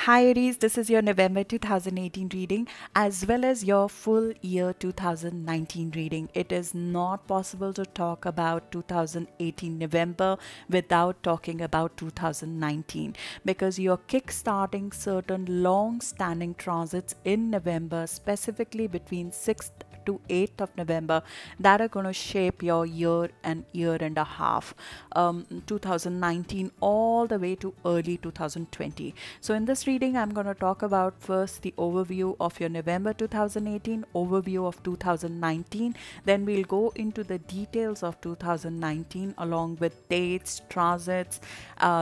Hi Aries, this is your November 2018 reading as well as your full year 2019 reading. It is not possible to talk about 2018 November without talking about 2019 because you're kickstarting certain long-standing transits in November, specifically between 6th to 8th of November, that are going to shape your year and a half, 2019 all the way to early 2020. So in this reading, I'm going to talk about first the overview of your November 2018, overview of 2019. Then we'll go into the details of 2019 along with dates, transits,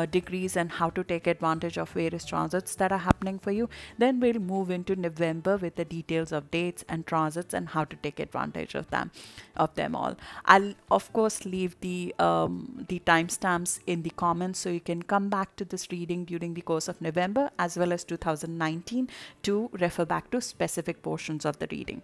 degrees, and how to take advantage of various transits that are happening for you. Then we'll move into November with the details of dates and transits and how to take advantage of them all. I'll of course leave the timestamps in the comments so you can come back to this reading during the course of November as well as 2019 to refer back to specific portions of the reading.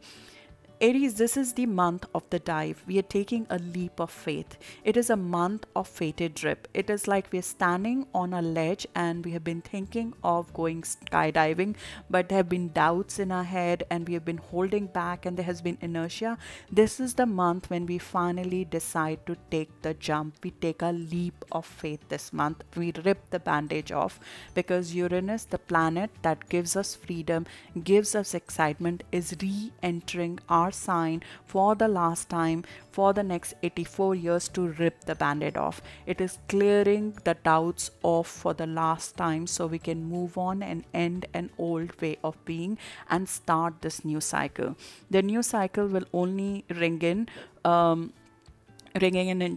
Aries, this is the month of the dive. We are taking a leap of faith. It is a month of fated trip. It is like we're standing on a ledge and we have been thinking of going skydiving, but there have been doubts in our head and we have been holding back and there has been inertia. This is the month when we finally decide to take the jump. We take a leap of faith this month. We rip the bandage off because Uranus, the planet that gives us freedom, gives us excitement, is re-entering our sign for the last time for the next 84 years to rip the band-aid off. It is clearing the doubts off for the last time so we can move on and end an old way of being and start this new cycle. The new cycle will only ring in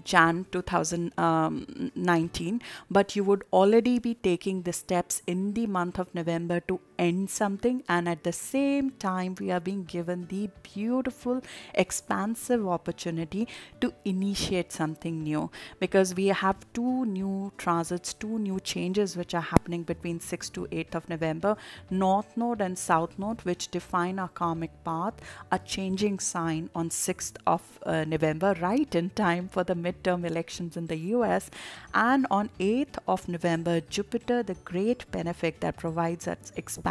Jan 2019, but you would already be taking the steps in the month of November to end something, and at the same time we are being given the beautiful expansive opportunity to initiate something new because we have two new transits, two new changes which are happening between 6th to 8th of November. North Node and South Node, which define our karmic path, are changing sign on 6th of November, right in time for the midterm elections in the US. And on 8th of November, Jupiter, the great benefic that provides us expansion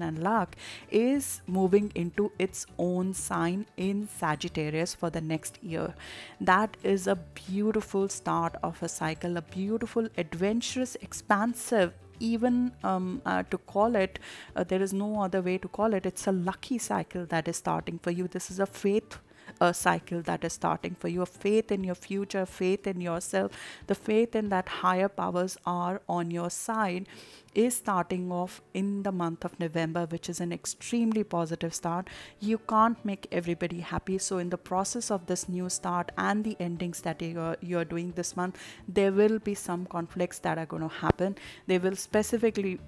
and luck, is moving into its own sign in Sagittarius for the next year. That is a beautiful start of a cycle, a beautiful, adventurous, expansive, even to call it, there is no other way to call it. It's a lucky cycle that is starting for you. This is a faith cycle that is starting for you, a faith in your future, faith in yourself, the faith in that higher powers are on your side is starting off in the month of November, which is an extremely positive start. You can't make everybody happy, so in the process of this new start and the endings that you're doing this month, there will be some conflicts that are going to happen. They will specifically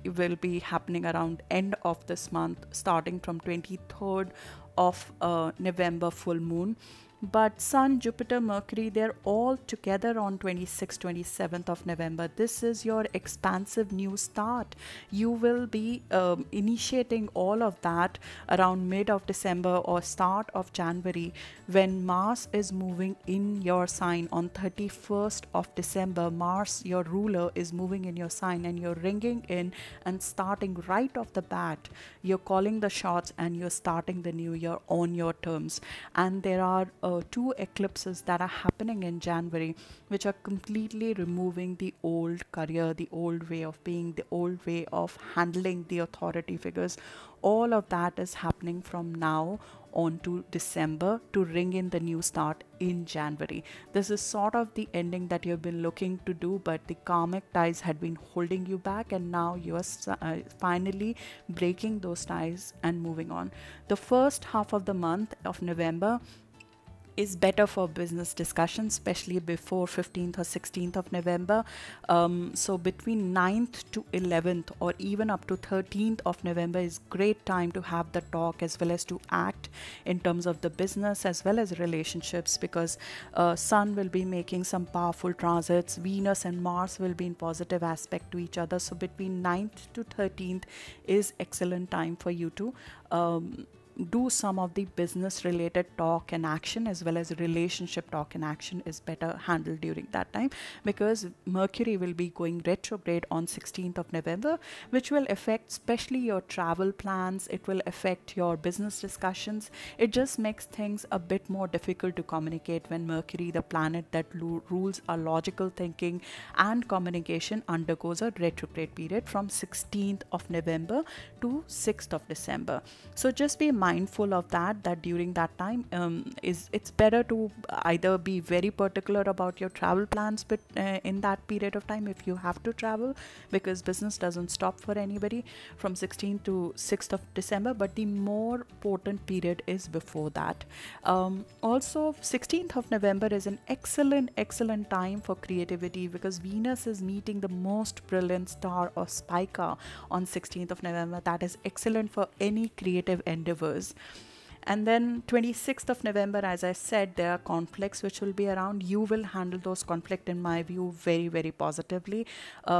be happening around end of this month, starting from 23rd of November full moon. But Sun, Jupiter, Mercury, they're all together on 26th, 27th of November. This is your expansive new start. You will be initiating all of that around mid of December or start of January when Mars is moving in your sign on 31st of December. Mars, your ruler, is moving in your sign and you're ringing in and starting right off the bat. You're calling the shots and you're starting the new year on your terms. And there are two eclipses that are happening in January, which are completely removing the old career, the old way of being, the old way of handling the authority figures. All of that is happening from now on to December to ring in the new start in January. This is sort of the ending that you've been looking to do, but the karmic ties had been holding you back, and now you're finally breaking those ties and moving on. The first half of the month of November is better for business discussions, especially before 15th or 16th of November. So between 9th to 11th or even up to 13th of November is great time to have the talk as well as to act in terms of the business as well as relationships, because Sun will be making some powerful transits. Venus and Mars will be in positive aspect to each other. So between 9th to 13th is excellent time for you to do some of the business related talk and action, as well as relationship talk and action is better handled during that time, because Mercury will be going retrograde on 16th of November, which will affect especially your travel plans. It will affect your business discussions. It just makes things a bit more difficult to communicate when Mercury, the planet that rules our logical thinking and communication, undergoes a retrograde period from 16th of November to 6th of December. So just be mindful of that during that time it's better to either be very particular about your travel plans, but in that period of time, if you have to travel, because business doesn't stop for anybody from 16th to 6th of December, but the more potent period is before that. Also 16th of November is an excellent time for creativity, because Venus is meeting the most brilliant star of Spica on 16th of November. That is excellent for any creative endeavors. And then 26th of November, as I said, there are conflicts which will be around. You will handle those conflicts, in my view, very positively,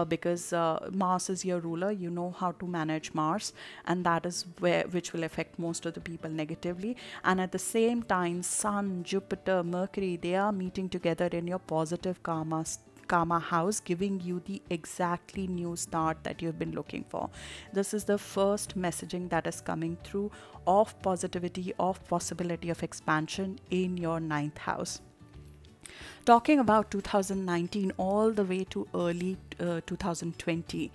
because Mars is your ruler. You know how to manage Mars, and that is which will affect most of the people negatively. And at the same time, Sun, Jupiter, Mercury, they are meeting together in your positive karma house, giving you the exactly new start that you've been looking for. This is the first messaging that is coming through of positivity, of possibility of expansion in your 9th house. Talking about 2019 all the way to early 2020,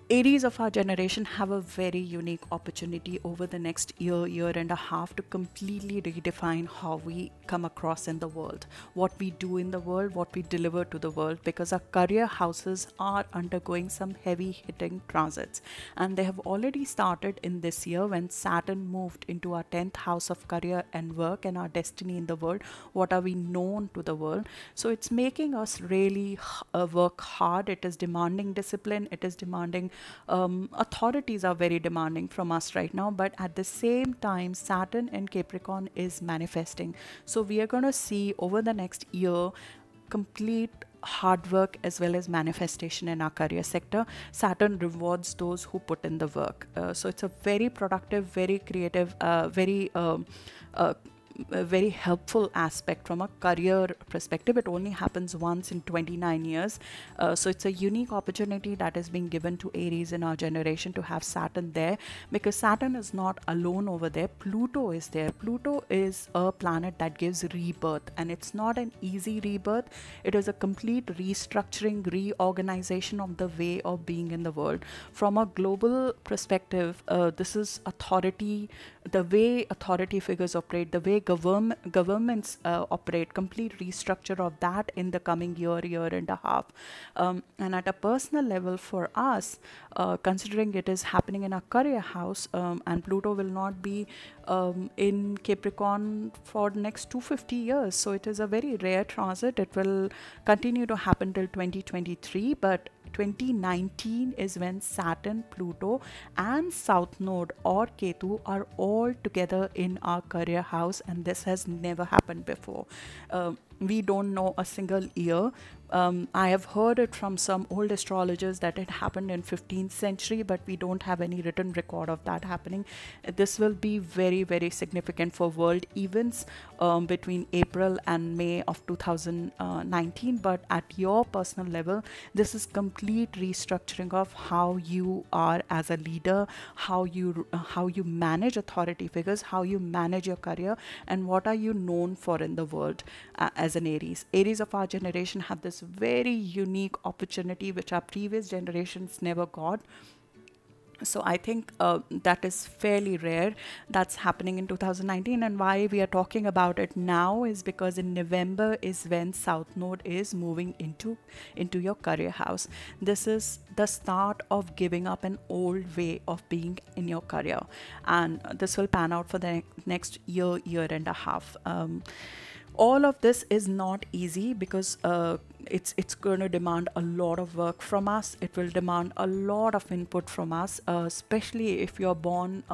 Aries of our generation have a very unique opportunity over the next year and a half to completely redefine how we come across in the world, what we do in the world, what we deliver to the world, because our career houses are undergoing some heavy hitting transits, and they have already started in this year when Saturn moved into our 10th house of career and work and our destiny in the world. What are we known to the world? So it's making us really work hard. It is demanding discipline. It is demanding authorities are very demanding from us right now, but at the same time Saturn in Capricorn is manifesting. So we are going to see over the next year complete hard work as well as manifestation in our career sector. Saturn rewards those who put in the work. So it's a very productive, very creative, a very helpful aspect from a career perspective. It only happens once in 29 years. So it's a unique opportunity that is being given to Aries in our generation to have Saturn there, because Saturn is not alone over there. Pluto is there. Pluto is a planet that gives rebirth, and it's not an easy rebirth. It is a complete restructuring, reorganization of the way of being in the world. From a global perspective, this is authority, the way authority figures operate, the way governments operate, complete restructure of that in the coming year and a half. And at a personal level for us, considering it is happening in our career house, and Pluto will not be in Capricorn for the next 250 years. So it is a very rare transit. It will continue to happen till 2023, but 2019 is when Saturn, Pluto and South Node or Ketu are all together in our career house, and this has never happened before. We don't know a single year. I have heard it from some old astrologers that it happened in 15th century, but we don't have any written record of that happening. This will be very significant for world events between April and May of 2019. But at your personal level, this is complete restructuring of how you are as a leader, how you manage authority figures, how you manage your career, and what are you known for in the world as an Aries. Aries of our generation have this very unique opportunity which our previous generations never got. So I think that is fairly rare. That's happening in 2019, and why we are talking about it now is because in November is when South Node is moving into your career house. This is the start of giving up an old way of being in your career, and this will pan out for the next year and a half. All of this is not easy because it's going to demand a lot of work from us. It will demand a lot of input from us, especially if you're born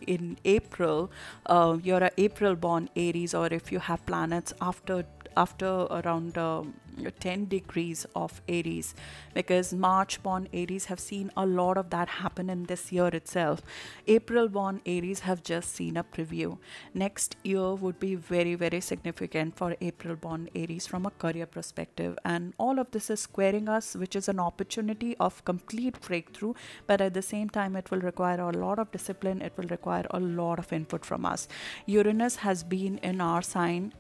in April, you're an April born Aries, or if you have planets after around 10 degrees of Aries, because March born Aries have seen a lot of that happen in this year itself. April born Aries have just seen a preview. Next year would be very, very significant for April born Aries from a career perspective, and all of this is squaring us, which is an opportunity of complete breakthrough, but at the same time it will require a lot of discipline, it will require a lot of input from us. Uranus has been in our sign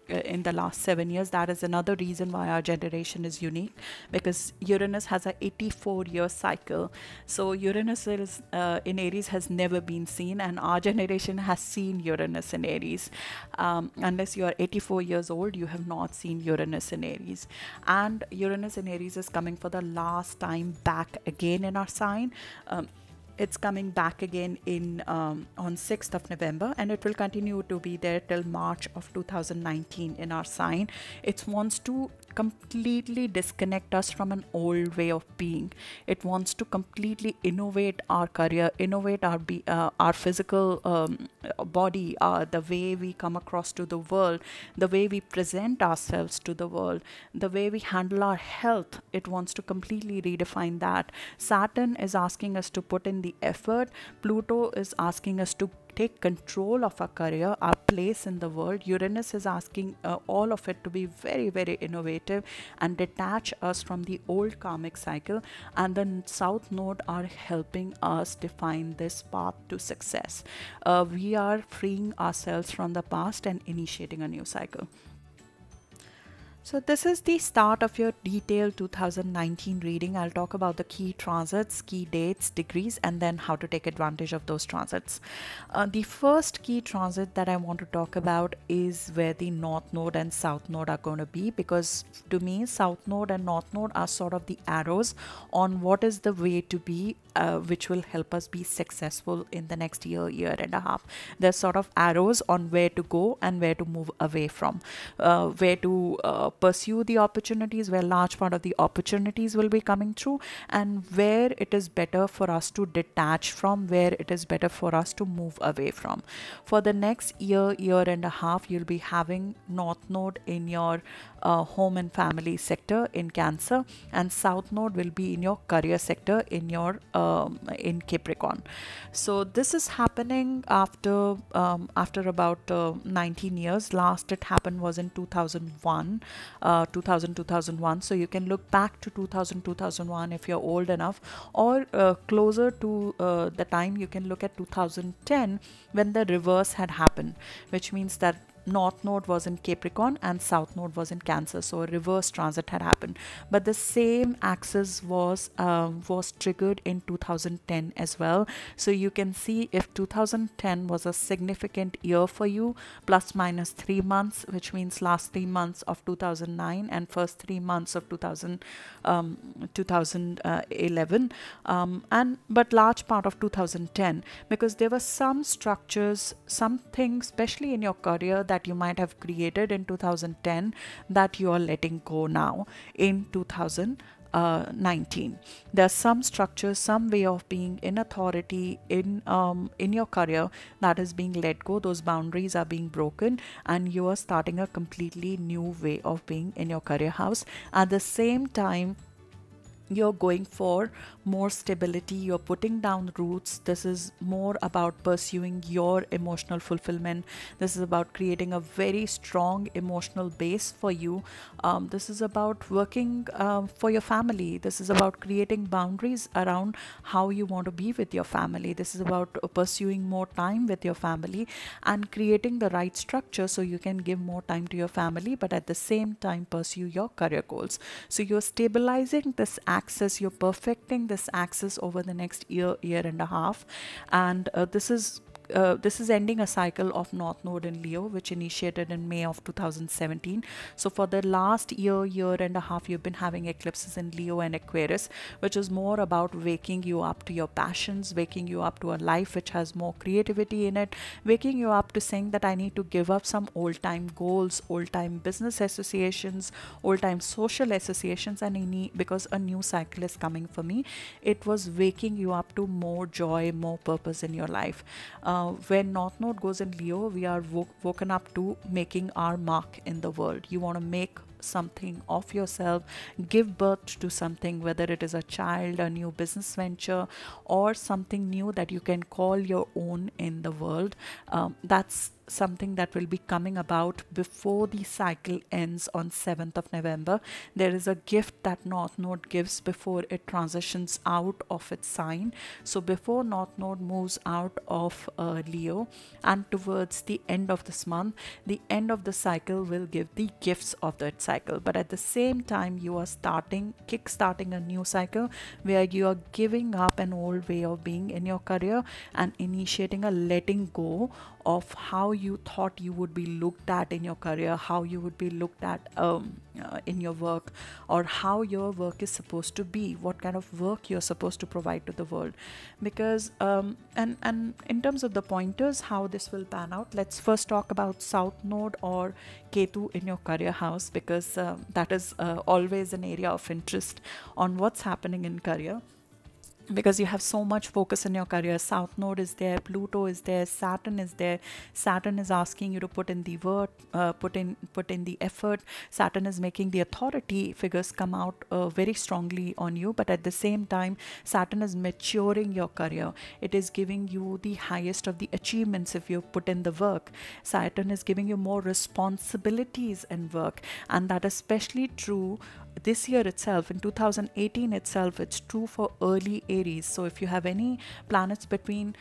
in the last 7 years. That is another reason why our generation is unique, because Uranus has a 84-year cycle. So Uranus is in Aries has never been seen, and our generation has seen Uranus in Aries. Unless you are 84 years old, you have not seen Uranus in Aries. And Uranus in Aries is coming for the last time back again in our sign. It's coming back again in on 6th of November, and it will continue to be there till March of 2019 in our sign. It wants to completely disconnect us from an old way of being. It wants to completely innovate our career, innovate our physical body, the way we come across to the world, the way we present ourselves to the world, the way we handle our health. It wants to completely redefine that. Saturn is asking us to put in the effort. Pluto is asking us to take control of our career, our place in the world. Uranus is asking all of it to be very, very innovative and detach us from the old karmic cycle. And the South Node are helping us define this path to success. We are freeing ourselves from the past and initiating a new cycle. So this is the start of your detailed 2019 reading. I'll talk about the key transits, key dates, degrees, and then how to take advantage of those transits. The first key transit that I want to talk about is where the North Node and South Node are going to be, because to me, South Node and North Node are sort of the arrows on what is the way to be, which will help us be successful in the next year, year and a half. They're sort of arrows on where to go and where to move away from, where to pursue the opportunities, where large part of the opportunities will be coming through, and where it is better for us to detach from, where it is better for us to move away from. For the next year, year and a half, you'll be having North Node in your home and family sector in Cancer, and South Node will be in your career sector in your in Capricorn. So this is happening after about 19 years. Last it happened was in 2001. 2001. So you can look back to 2001 if you're old enough, or closer to the time, you can look at 2010 when the reverse had happened, which means that North Node was in Capricorn and South Node was in Cancer, so a reverse transit had happened. But the same axis was triggered in 2010 as well. So you can see if 2010 was a significant year for you, plus minus 3 months, which means last 3 months of 2009 and first 3 months of 2011, but large part of 2010, because there were some structures, some things, especially in your career, that you might have created in 2010 that you are letting go now in 2019. There's some structure, some way of being in authority in your career that is being let go. Those boundaries are being broken, and you are starting a completely new way of being in your career house. At the same time, you're going for more stability, you're putting down roots. This is more about pursuing your emotional fulfillment. This is about creating a very strong emotional base for you. This is about working for your family. This is about creating boundaries around how you want to be with your family. This is about pursuing more time with your family and creating the right structure so you can give more time to your family, but at the same time pursue your career goals. So you're stabilizing this axis, you're perfecting this axis over the next year, year and a half, and this is ending a cycle of North Node in Leo, which initiated in May of 2017. So for the last year, year and a half, you've been having eclipses in Leo and Aquarius, which is more about waking you up to your passions, waking you up to a life which has more creativity in it, waking you up to saying that I need to give up some old-time goals, old-time business associations, old-time social associations, and I need, because a new cycle is coming for me. It was waking you up to more joy, more purpose in your life. When North Node goes in Leo, we are woken up to making our mark in the world. You want to make something of yourself, give birth to something, whether it is a child, a new business venture, or something new that you can call your own in the world. That's something that will be coming about before the cycle ends on 7th of November. There is a gift that North Node gives before it transitions out of its sign. So before North Node moves out of Leo, and towards the end of this month, the end of the cycle will give the gifts of that cycle. But at the same time, you are kick-starting a new cycle where you are giving up an old way of being in your career and initiating a letting go of how you thought you would be looked at in your career, how you would be looked at in your work, or how your work is supposed to be, what kind of work you're supposed to provide to the world. Because and in terms of the pointers how this will pan out, let's first talk about South Node or Ketu in your career house, because that is always an area of interest on what's happening in career, because you have so much focus in your career. South Node is there, Pluto is there, Saturn is there. Saturn is asking you to put in the work, put in the effort. Saturn is making the authority figures come out very strongly on you, but at the same time, Saturn is maturing your career. It is giving you the highest of the achievements if you put in the work. Saturn is giving you more responsibilities in work, and that is especially true this year itself. In 2018 itself, it's true for early Aries. So if you have any planets between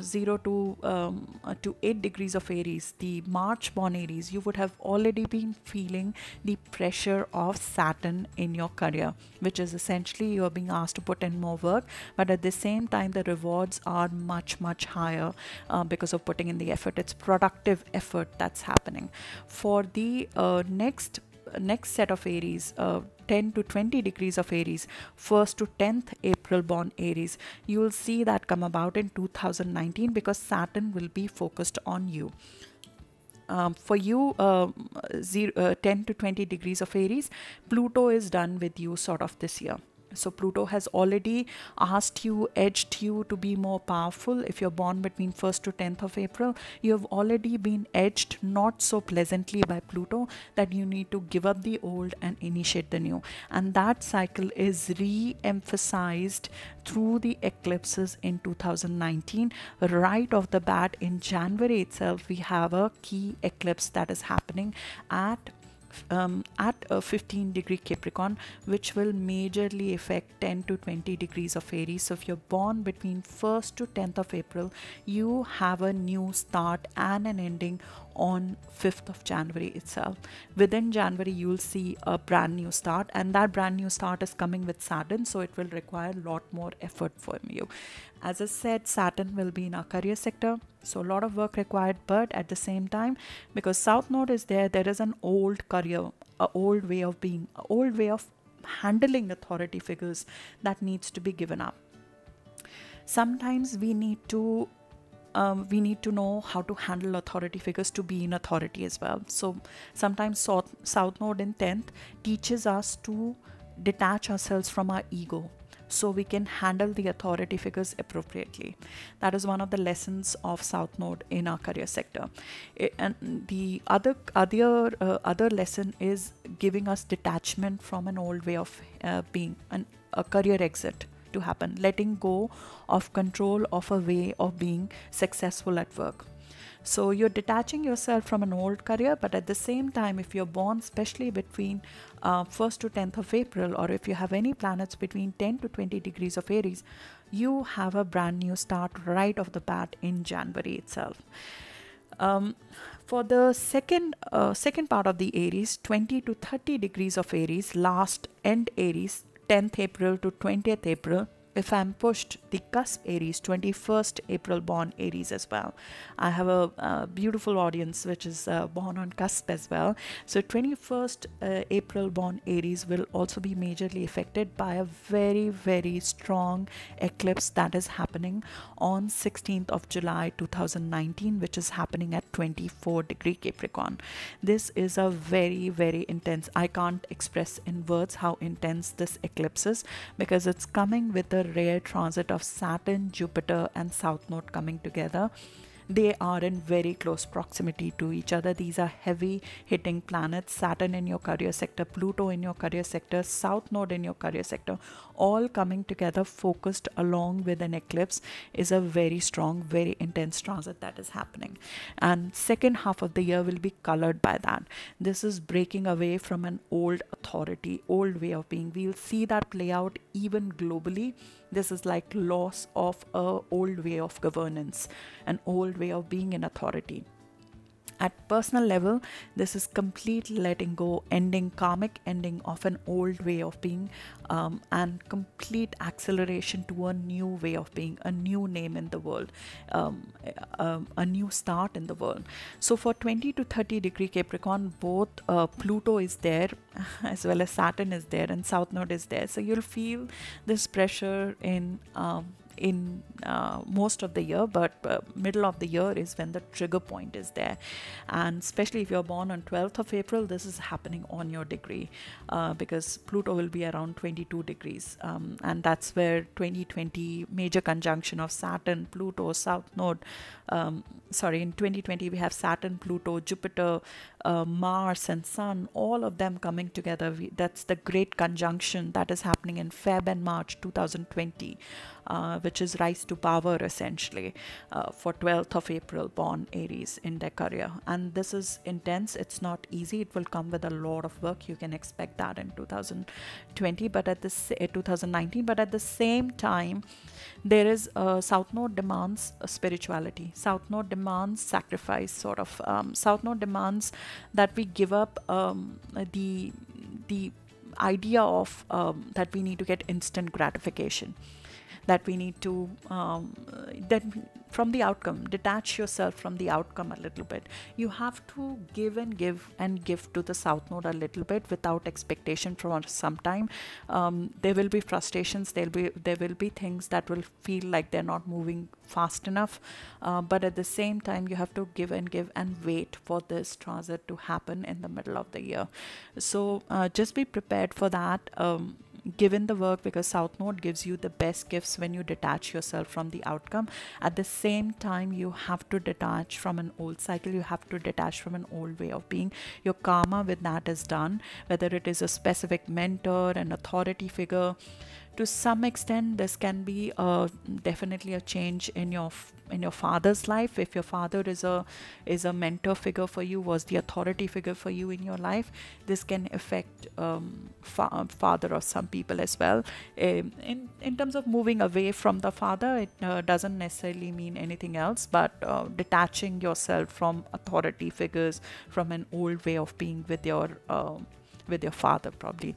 0 to 8 degrees of Aries, the March born Aries, you would have already been feeling the pressure of Saturn in your career, which is essentially you are being asked to put in more work, but at the same time the rewards are much higher because of putting in the effort. It's productive effort that's happening. For the next set of Aries, 10 to 20 degrees of Aries, 1st to 10th April born Aries, you will see that come about in 2019, because Saturn will be focused on you. For you, 10 to 20 degrees of Aries, Pluto is done with you sort of this year. So Pluto has already asked you, edged you to be more powerful. If you're born between 1st to 10th of April, you have already been edged not so pleasantly by Pluto that you need to give up the old and initiate the new. And that cycle is re-emphasized through the eclipses in 2019. Right off the bat in January itself, we have a key eclipse that is happening at a 15 degree Capricorn, which will majorly affect 10 to 20 degrees of Aries. So if you're born between 1st to 10th of April, you have a new start and an ending on 5th of January itself. Within January, you'll see a brand new start, and that brand new start is coming with Saturn, so it will require a lot more effort from you. As I said, Saturn will be in our career sector, so a lot of work required, but at the same time, because South Node is there, there is an old career, an old way of being, an old way of handling authority figures that needs to be given up. Sometimes we need to know how to handle authority figures to be in authority as well. So sometimes South Node in 10th teaches us to detach ourselves from our ego, so we can handle the authority figures appropriately. That is one of the lessons of South Node in our career sector. And the other lesson is giving us detachment from an old way of being, a career exit to happen, letting go of control of a way of being successful at work. So you're detaching yourself from an old career, but at the same time, if you're born especially between 1st to 10th of April, or if you have any planets between 10 to 20 degrees of Aries, you have a brand new start right off the bat in January itself. For the second part of the Aries, 20 to 30 degrees of Aries, last end Aries, 10th April to 20th April. If I'm pushed, the cusp Aries, 21st April born Aries as well. I have a beautiful audience which is born on cusp as well. So 21st April born Aries will also be majorly affected by a very strong eclipse that is happening on 16th of July 2019, which is happening at 24 degree Capricorn. This is a very intense, I can't express in words how intense this eclipse is, because it's coming with a rare transit of Saturn, Jupiter and South Node coming together. they are in very close proximity to each other. These are heavy hitting planets. Saturn in your career sector, Pluto in your career sector, South Node in your career sector, all coming together, focused along with an eclipse, is a very strong, very intense transit that is happening. And second half of the year will be colored by that. This is breaking away from an old authority, old way of being. We'll see that play out even globally. This is like loss of a old way of governance, an old way of being in authority. At personal level, this is complete letting go, ending, karmic ending of an old way of being, and complete acceleration to a new way of being, a new name in the world, a new start in the world. So for 20 to 30 degree Capricorn, both Pluto is there as well as Saturn is there, and South Node is there. So you'll feel this pressure in most of the year, but middle of the year is when the trigger point is there. And especially if you're born on 12th of April, this is happening on your degree, because Pluto will be around 22 degrees, and that's where 2020 major conjunction of Saturn, Pluto, South Node, in 2020 we have Saturn, Pluto, Jupiter, Mars and Sun, all of them coming together. That's the great conjunction that is happening in Feb and March 2020, which is rise to power essentially, for 12th of April born Aries in their career. And this is intense. It's not easy. It will come with a lot of work. You can expect that in 2020, but at this 2019. But at the same time, there is South Node demands spirituality. South Node demands sacrifice, sort of. South Node demands that we give up the idea of that we need to get instant gratification, that we need to that from the outcome, detach yourself from the outcome a little bit. You have to give and give and give to the South Node a little bit without expectation for some time. There will be frustrations, there will be things that will feel like they're not moving fast enough, but at the same time you have to give and wait for this transit to happen in the middle of the year. So just be prepared for that. Given the work, because South Node gives you the best gifts when you detach yourself from the outcome. At the same time, you have to detach from an old cycle. You have to detach from an old way of being. Your karma with that is done, whether it is a specific mentor, an authority figure. To some extent, this can be definitely a change in your father's life. If your father is a mentor figure for you, was the authority figure for you in your life, this can affect father of some people as well. In terms of moving away from the father, it doesn't necessarily mean anything else, but detaching yourself from authority figures, from an old way of being with your father probably.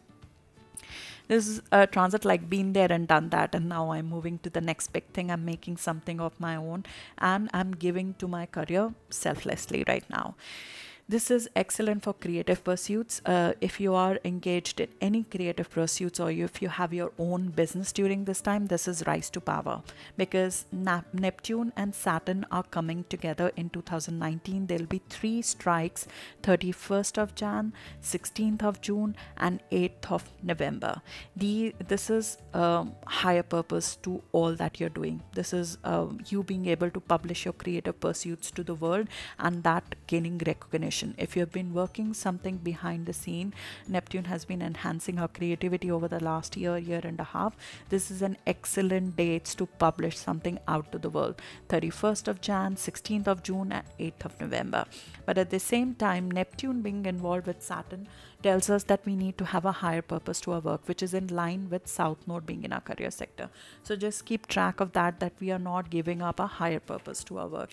This is a transit like been there and done that, and now I'm moving to the next big thing. I'm making something of my own, and I'm giving to my career selflessly right now. This is excellent for creative pursuits. If you are engaged in any creative pursuits, or if you have your own business during this time, this is rise to power, because Neptune and Saturn are coming together in 2019. There will be 3 strikes: 31st of Jan, 16th of June, and 8th of November. This is higher purpose to all that you're doing. This is you being able to publish your creative pursuits to the world, and that gaining recognition. If you have been working something behind the scene, Neptune has been enhancing her creativity over the last year and a half. This is an excellent date to publish something out to the world: 31st of Jan, 16th of June, and 8th of November. But at the same time, Neptune being involved with Saturn tells us that we need to have a higher purpose to our work, which is in line with South Node being in our career sector. So just keep track of that we are not giving up a higher purpose to our work.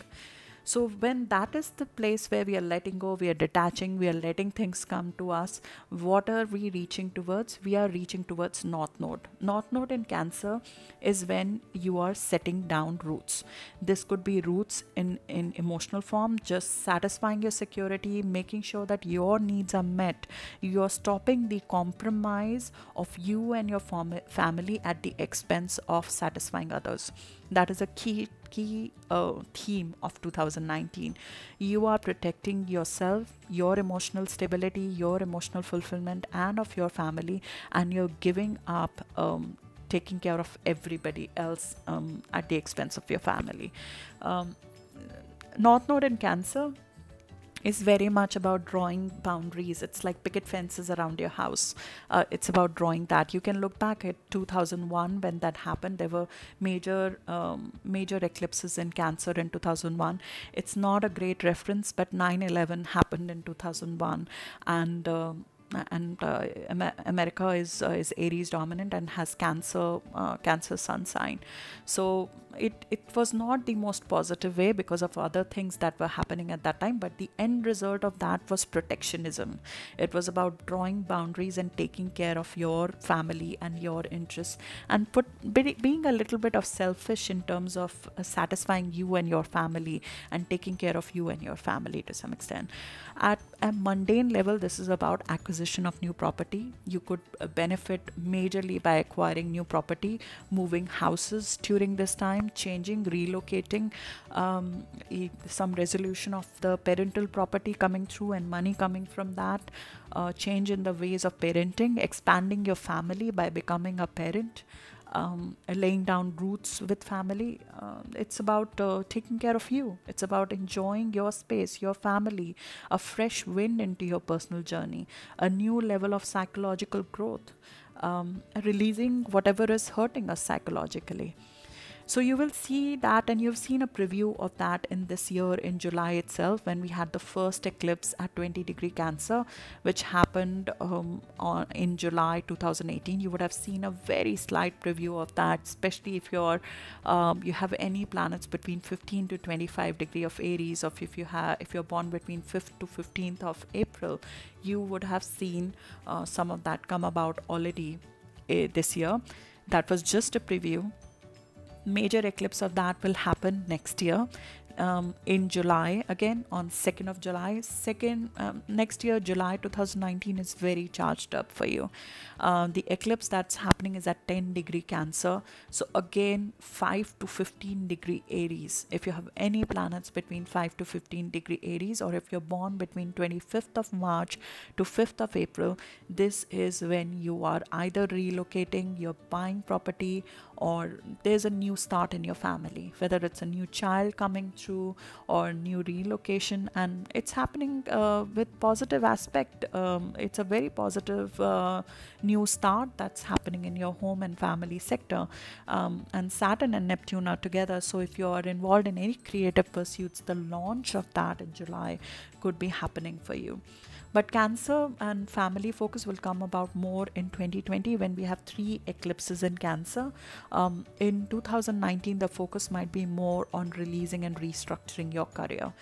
So when that is the place where we are letting go, we are detaching, we are letting things come to us, what are we reaching towards? We are reaching towards North Node. North Node in Cancer is when you are setting down roots. This could be roots in emotional form, just satisfying your security, making sure that your needs are met. You are stopping the compromise of you and your family at the expense of satisfying others. That is a key theme of 2019. You are protecting yourself, your emotional stability, your emotional fulfillment, and of your family, and you're giving up taking care of everybody else at the expense of your family. North Node in Cancer is very much about drawing boundaries. It's like picket fences around your house. It's about drawing that. You can look back at 2001 when that happened. There were major eclipses in Cancer in 2001. It's not a great reference, but 9/11 happened in 2001, and America is Aries dominant and has Cancer sun sign. So it was not the most positive way because of other things that were happening at that time, but the end result of that was protectionism. It was about drawing boundaries and taking care of your family and your interests, and being a little bit of selfish in terms of satisfying you and your family and taking care of you and your family to some extent. At a mundane level, this is about acquisition of new property. You could benefit majorly by acquiring new property, moving houses during this time, changing, relocating, some resolution of the parental property coming through and money coming from that, change in the ways of parenting, expanding your family by becoming a parent, laying down roots with family. It's about taking care of you. It's about enjoying your space, your family, a fresh wind into your personal journey, a new level of psychological growth, releasing whatever is hurting us psychologically. So you will see that, and you've seen a preview of that in this year in July itself, when we had the first eclipse at 20° Cancer, which happened in July 2018. You would have seen a very slight preview of that, especially if you have any planets between 15 to 25° of Aries, or if you're born between 5th to 15th of April, you would have seen some of that come about already this year. That was just a preview. Major eclipse of that will happen next year in July, again on 2nd of July. Next year, July 2019 is very charged up for you. The eclipse that's happening is at 10° Cancer. So again, 5 to 15° Aries. If you have any planets between 5 to 15° Aries, or if you're born between 25th of March to 5th of April, this is when you are either relocating, you're buying property, or there's a new start in your family, whether it's a new child coming through or new relocation, and it's happening with positive aspect. It's a very positive new start that's happening in your home and family sector, and Saturn and Neptune are together. So if you are involved in any creative pursuits, the launch of that in July could be happening for you. But Cancer and family focus will come about more in 2020, when we have 3 eclipses in Cancer. In 2019, the focus might be more on releasing and restructuring your career.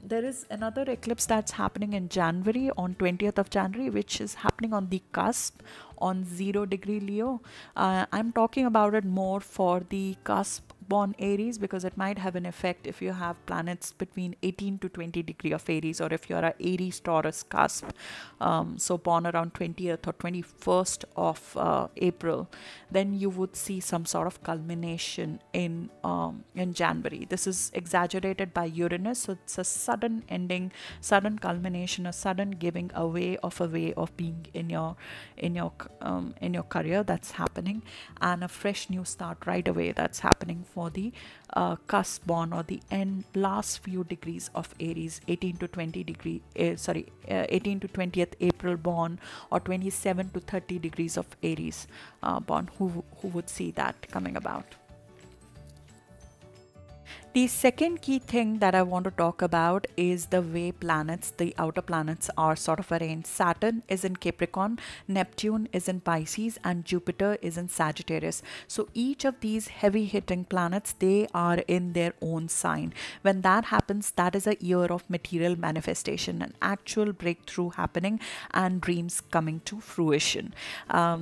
There is another eclipse that's happening in January, on 20th of January, which is happening on the cusp on 0° Leo. I'm talking about it more for the cusp born Aries, because it might have an effect if you have planets between 18 to 20° of Aries, or if you're a Aries Taurus cusp, so born around 20th or 21st of April, then you would see some sort of culmination in January. This is exaggerated by Uranus, so it's a sudden ending, sudden culmination, a sudden giving away of a way of being in your career that's happening, and a fresh new start right away that's happening for the cusp born, or the last few degrees of Aries, 18 to 20th April born, or 27 to 30° of Aries born, who would see that coming about. The second key thing that I want to talk about is the way planets, the outer planets, are sort of arranged. Saturn is in Capricorn, Neptune is in Pisces, and Jupiter is in Sagittarius. So each of these heavy hitting planets, they are in their own sign. When that happens, that is a year of material manifestation, an actual breakthrough happening, and dreams coming to fruition.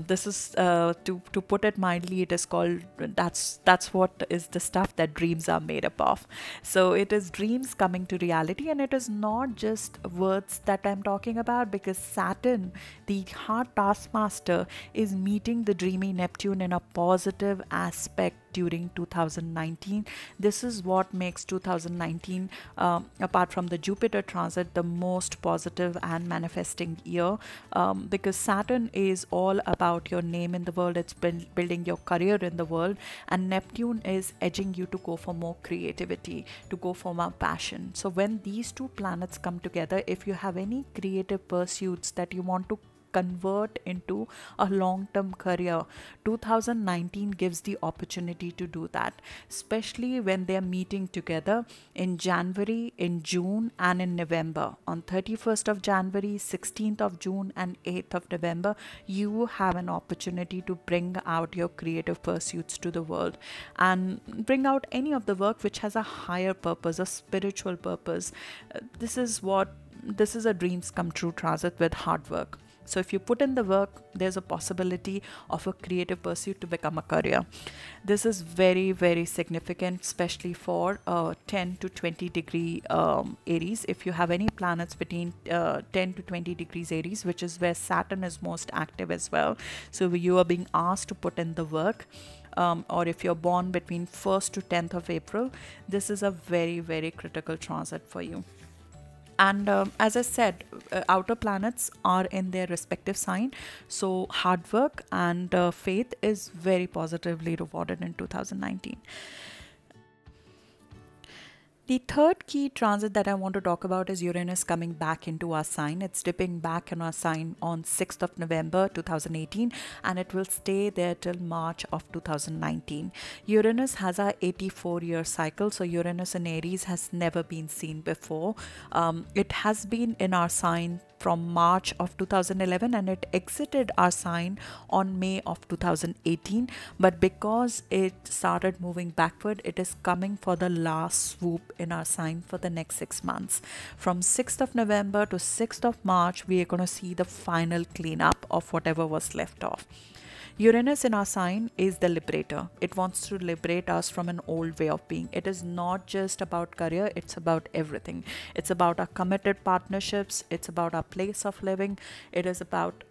This is, to put it mildly, it is called, that's what is the stuff that dreams are made up of. So it is dreams coming to reality, and it is not just words that I'm talking about, because Saturn, the hard taskmaster, is meeting the dreamy Neptune in a positive aspect during 2019. This is what makes 2019, apart from the Jupiter transit, the most positive and manifesting year, because Saturn is all about your name in the world. It's been building your career in the world, and Neptune is edging you to go for more creativity, to go for more passion. So when these two planets come together, if you have any creative pursuits that you want to convert into a long-term career, 2019 gives the opportunity to do that, especially when they're meeting together in January, in June, and in November. On 31st of January, 16th of June, and 8th of November, you have an opportunity to bring out your creative pursuits to the world and bring out any of the work which has a higher purpose, a spiritual purpose. This is a dreams come true transit with hard work. So if you put in the work, there's a possibility of a creative pursuit to become a career. This is very, very significant, especially for 10 to 20 degree Aries. If you have any planets between 10 to 20 degrees Aries, which is where Saturn is most active as well. So you are being asked to put in the work. Or if you're born between 1st to 10th of April, this is a very, very critical transit for you. And as I said, outer planets are in their respective sign. So hard work and faith is very positively rewarded in 2019. The third key transit that I want to talk about is Uranus coming back into our sign. It's dipping back in our sign on 6th of November 2018, and it will stay there till March of 2019. Uranus has a 84-year cycle, so Uranus in Aries has never been seen before. It has been in our sign from March of 2011, and it exited our sign on May of 2018. But because it started moving backward, it is coming for the last swoop in our sign for the next 6 months. From 6th of November to 6th of March, we are going to see the final cleanup of whatever was left off. Uranus in our sign is the liberator. It wants to liberate us from an old way of being. It is not just about career, it's about everything. It's about our committed partnerships, it's about our place of living, it is about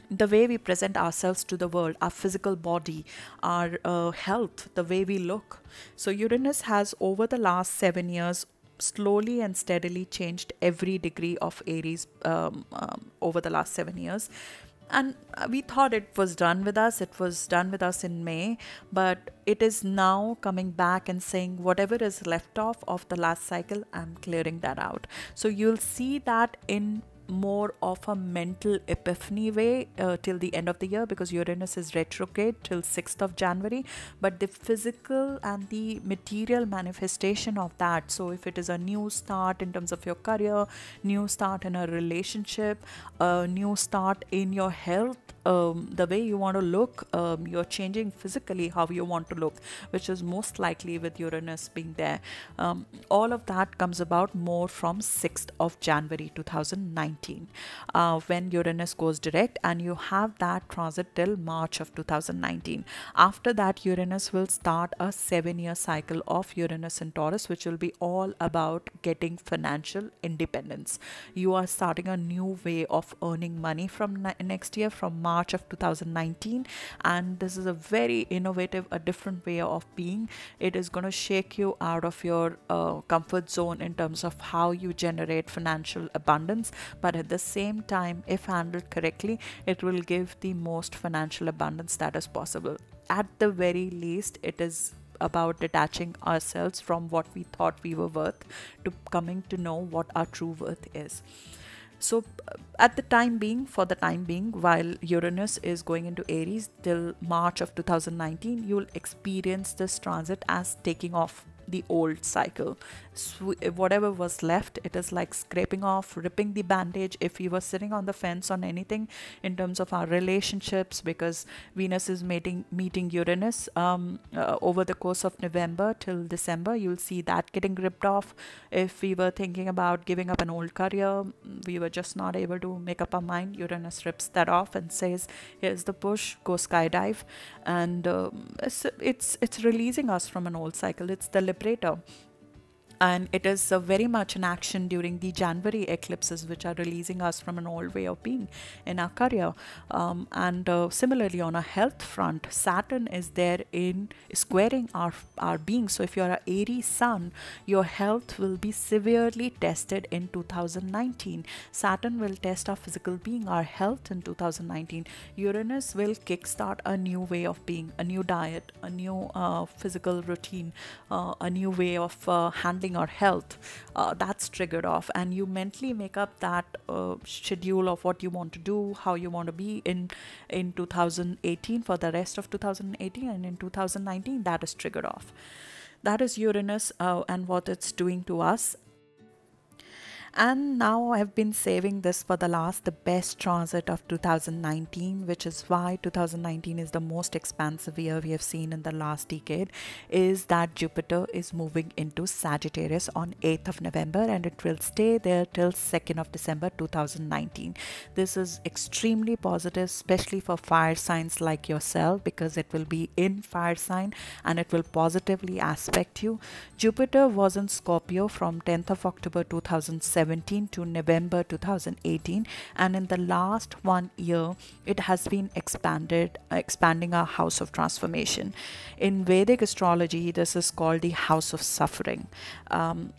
the way we present ourselves to the world, our physical body, our health, the way we look. So Uranus has, over the last 7 years, slowly and steadily changed every degree of Aries over the last 7 years. And we thought it was done with us. It was done with us in May, but it is now coming back and saying whatever is left off of the last cycle, I'm clearing that out. So you'll see that in more of a mental epiphany way till the end of the year, because Uranus is retrograde till 6th of January. But the physical and the material manifestation of that, so if it is a new start in terms of your career, new start in a relationship, a new start in your health, the way you want to look, you're changing physically how you want to look, which is most likely with Uranus being there. All of that comes about more from 6th of January 2019, when Uranus goes direct, and you have that transit till March of 2019. After that, Uranus will start a 7-year cycle of Uranus in Taurus, which will be all about getting financial independence. You are starting a new way of earning money from next year, from March of 2019, and this is a very innovative, a different way of being. It is going to shake you out of your comfort zone in terms of how you generate financial abundance, but at the same time, if handled correctly, it will give the most financial abundance that is possible. At the very least, it is about detaching ourselves from what we thought we were worth to coming to know what our true worth is. So for the time being, while Uranus is going into Aries till March of 2019, you'll experience this transit as taking off the old cycle. So whatever was left, it is like scraping off, ripping the bandage. If we were sitting on the fence on anything in terms of our relationships, because Venus is meeting Uranus over the course of November till December, you'll see that getting ripped off. If we were thinking about giving up an old career, we were just not able to make up our mind, Uranus rips that off and says, here's the push, go skydive. And it's releasing us from an old cycle. It's the liberator. And it is very much in action during the January eclipses, which are releasing us from an old way of being in our career. And similarly, on a health front, Saturn is there in squaring our being. So if you're an Aries sun, your health will be severely tested in 2019. Saturn will test our physical being, our health in 2019. Uranus will kickstart a new way of being, a new diet, a new physical routine, a new way of handling our health. That's triggered off, and you mentally make up that schedule of what you want to do, how you want to be in 2018, for the rest of 2018, and in 2019 that is triggered off. That is Uranus and what it's doing to us. And now I've been saving this for the best transit of 2019, which is why 2019 is the most expansive year we have seen in the last decade, is that Jupiter is moving into Sagittarius on 8th of November, and it will stay there till 2nd of December 2019. This is extremely positive, especially for fire signs like yourself, because it will be in fire sign and it will positively aspect you. Jupiter was in Scorpio from 10th of October 2017 to November 2018, and in the last 1 year it has been expanding our house of transformation. In Vedic astrology, this is called the house of suffering.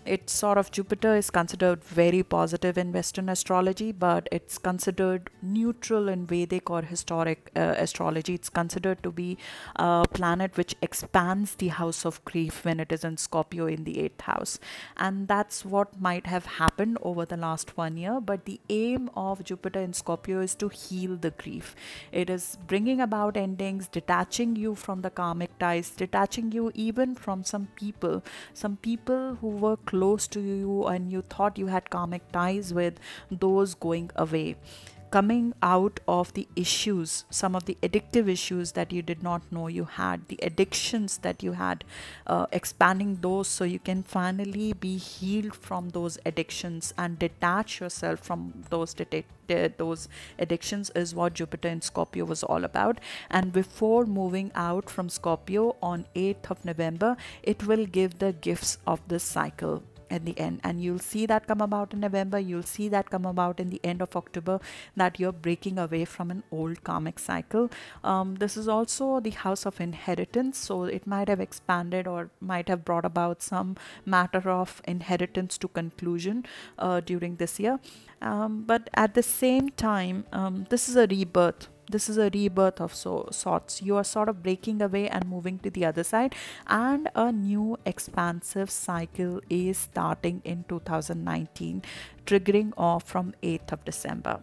It's sort of, Jupiter is considered very positive in Western astrology, but it's considered neutral in Vedic or historic astrology. It's considered to be a planet which expands the house of grief when it is in Scorpio in the 8th house, and that's what might have happened over the last 1 year. But the aim of Jupiter in Scorpio is to heal the grief. It is bringing about endings, detaching you from the karmic ties, detaching you even from some people who were close to you and you thought you had karmic ties with, those going away. Coming out of the issues, some of the addictive issues that you did not know you had, the addictions that you had, expanding those so you can finally be healed from those addictions and detach yourself from those addictions, is what Jupiter in Scorpio was all about. And before moving out from Scorpio on 8th of November, it will give the gifts of this cycle at the end, and you'll see that come about in November, you'll see that come about in the end of October, that you're breaking away from an old karmic cycle. This is also the house of inheritance, so it might have expanded or might have brought about some matter of inheritance to conclusion during this year. But at the same time, this is a rebirth. This is a rebirth of sorts. You are sort of breaking away and moving to the other side, and a new expansive cycle is starting in 2019, triggering off from 8th of December.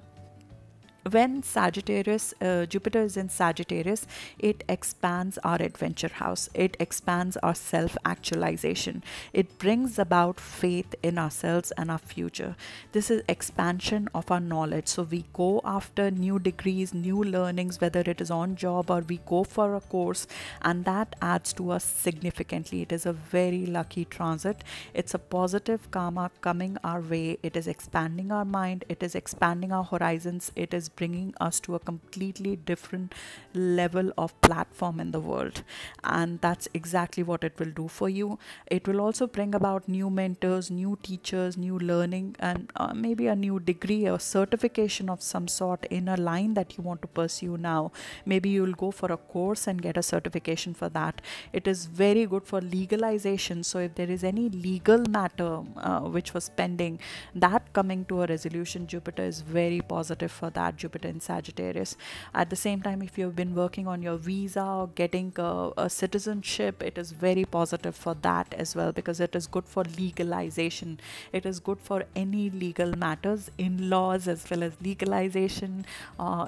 When Jupiter is in Sagittarius, it expands our adventure house. It expands our self-actualization. It brings about faith in ourselves and our future. This is expansion of our knowledge. So we go after new degrees, new learnings, whether it is on job or we go for a course, and that adds to us significantly. It is a very lucky transit. It's a positive karma coming our way. It is expanding our mind. It is expanding our horizons. It is bringing us to a completely different level of platform in the world, and that's exactly what it will do for you. It will also bring about new mentors, new teachers, new learning, and maybe a new degree or certification of some sort in a line that you want to pursue now. Maybe you'll go for a course and get a certification for that. It is very good for legalization. So if there is any legal matter which was pending, that coming to a resolution, Jupiter is very positive for that. Jupiter in Sagittarius. At the same time, if you've been working on your visa or getting a citizenship, it is very positive for that as well, because it is good for legalization. It is good for any legal matters, in-laws as well as legalization,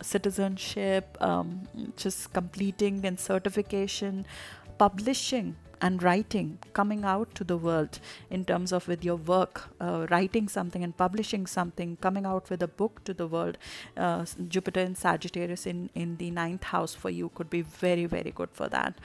citizenship, just completing and certification, publishing and writing, coming out to the world in terms of with your work, writing something and publishing something, coming out with a book to the world. Jupiter in Sagittarius in the 9th house for you could be very, very good for that.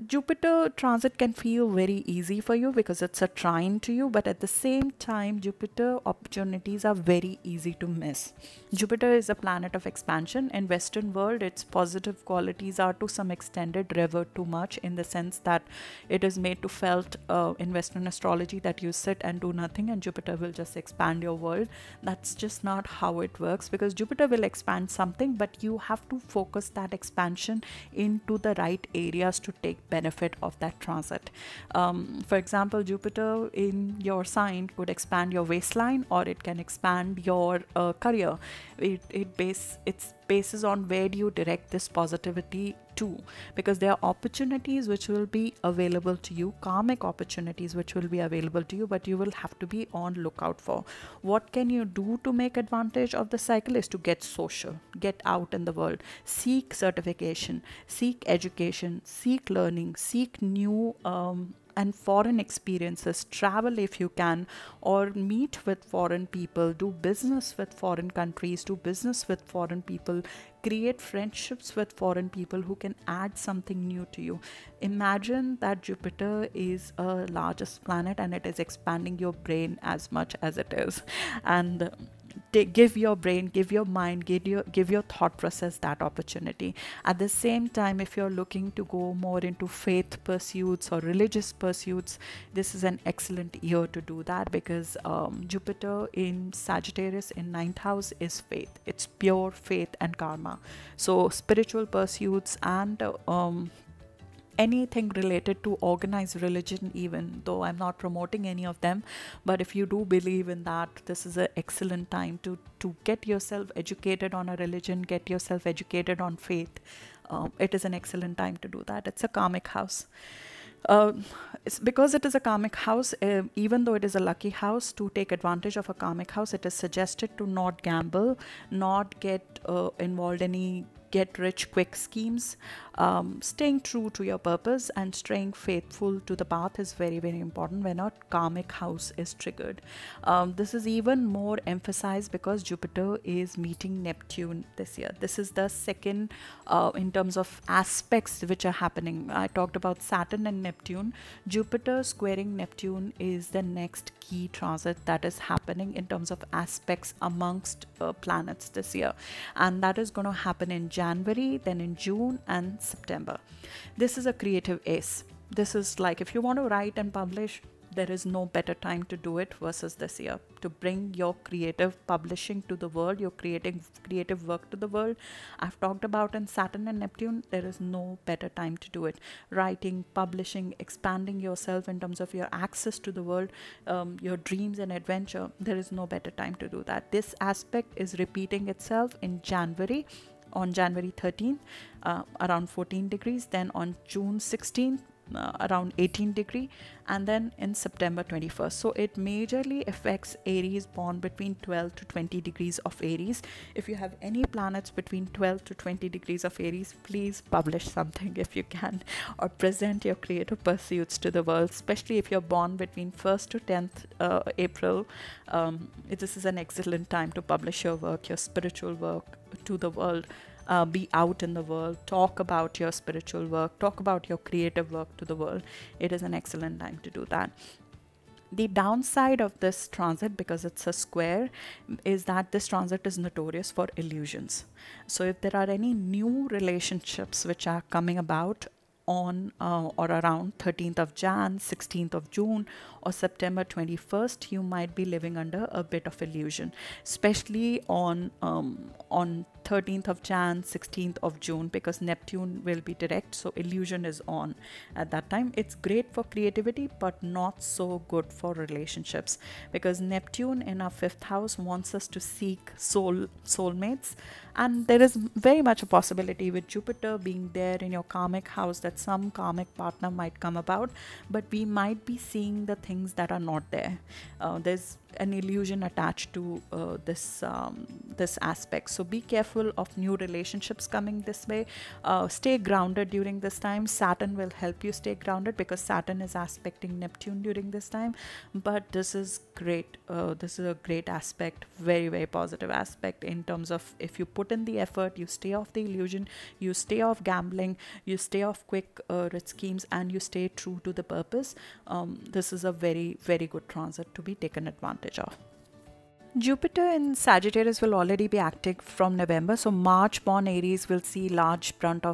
Jupiter transit can feel very easy for you because it's a trine to you, but at the same time, Jupiter opportunities are very easy to miss. Jupiter is a planet of expansion. In Western world, its positive qualities are to some extent revered too much, in the sense that it is made to felt in Western astrology that you sit and do nothing and Jupiter will just expand your world. That's just not how it works, because Jupiter will expand something, but you have to focus that expansion into the right areas to take benefit of that transit. For example, Jupiter in your sign could expand your waistline, or it can expand your career. It's bases on where do you direct this positivity to, because there are opportunities which will be available to you, karmic opportunities which will be available to you, but you will have to be on lookout for. What can you do to make advantage of the cycle is to get social, get out in the world, seek certification, seek education, seek learning, seek new and foreign experiences, travel if you can, or meet with foreign people, do business with foreign countries, do business with foreign people, create friendships with foreign people who can add something new to you. Imagine that Jupiter is a largest planet and it is expanding your brain as much as it is, and give your brain, give your mind, give your thought process that opportunity. At the same time, if you're looking to go more into faith pursuits or religious pursuits, this is an excellent year to do that, because Jupiter in Sagittarius in 9th house is faith. It's pure faith and karma. So spiritual pursuits and anything related to organized religion, even though I'm not promoting any of them, but if you do believe in that, this is an excellent time to get yourself educated on a religion, get yourself educated on faith. It is an excellent time to do that. It's a karmic house. It's because it is a karmic house, even though it is a lucky house, to take advantage of a karmic house, it is suggested to not gamble, not get involved in any get rich quick schemes. Staying true to your purpose and staying faithful to the path is very, very important when a karmic house is triggered. This is even more emphasized because Jupiter is meeting Neptune this year. This is the second in terms of aspects which are happening. I talked about Saturn and Neptune. Jupiter squaring Neptune is the next key transit that is happening in terms of aspects amongst planets this year, and that is going to happen in January, then in June and September. This is a creative ace. This is like, if you want to write and publish, there is no better time to do it versus this year, to bring your creative publishing to the world, your creative work to the world. I've talked about in Saturn and Neptune, there is no better time to do it. Writing, publishing, expanding yourself in terms of your access to the world, your dreams and adventure, there is no better time to do that. This aspect is repeating itself in January, on January 13th, around 14 degrees, then on June 16th, around 18 degree, and then in September 21st. So it majorly affects Aries born between 12 to 20 degrees of Aries. If you have any planets between 12 to 20 degrees of Aries, please publish something if you can, or present your creative pursuits to the world, especially if you're born between 1st to 10th April. This is an excellent time to publish your work, your spiritual work to the world. Be out in the world, talk about your spiritual work, talk about your creative work to the world. It is an excellent time to do that. The downside of this transit, because it's a square, is that this transit is notorious for illusions. So if there are any new relationships which are coming about on or around 13th of Jan, 16th of June or September 21st, you might be living under a bit of illusion, especially on 13th of Jan, 16th of June, because Neptune will be direct, so illusion is on at that time. It's great for creativity, but not so good for relationships, because Neptune in our 5th house wants us to seek soulmates, and there is very much a possibility with Jupiter being there in your karmic house that some karmic partner might come about, but we might be seeing the things that are not there. an illusion attached to this aspect. So be careful of new relationships coming this way. Stay grounded during this time. Saturn will help you stay grounded because Saturn is aspecting Neptune during this time. But this is great. This is a great aspect, very, very positive aspect in terms of if you put in the effort, you stay off the illusion, you stay off gambling, you stay off quick rich schemes, and you stay true to the purpose. This is a very, very good transit to be taken advantage of. Jupiter in Sagittarius will already be active from November, so March born Aries will see large bulk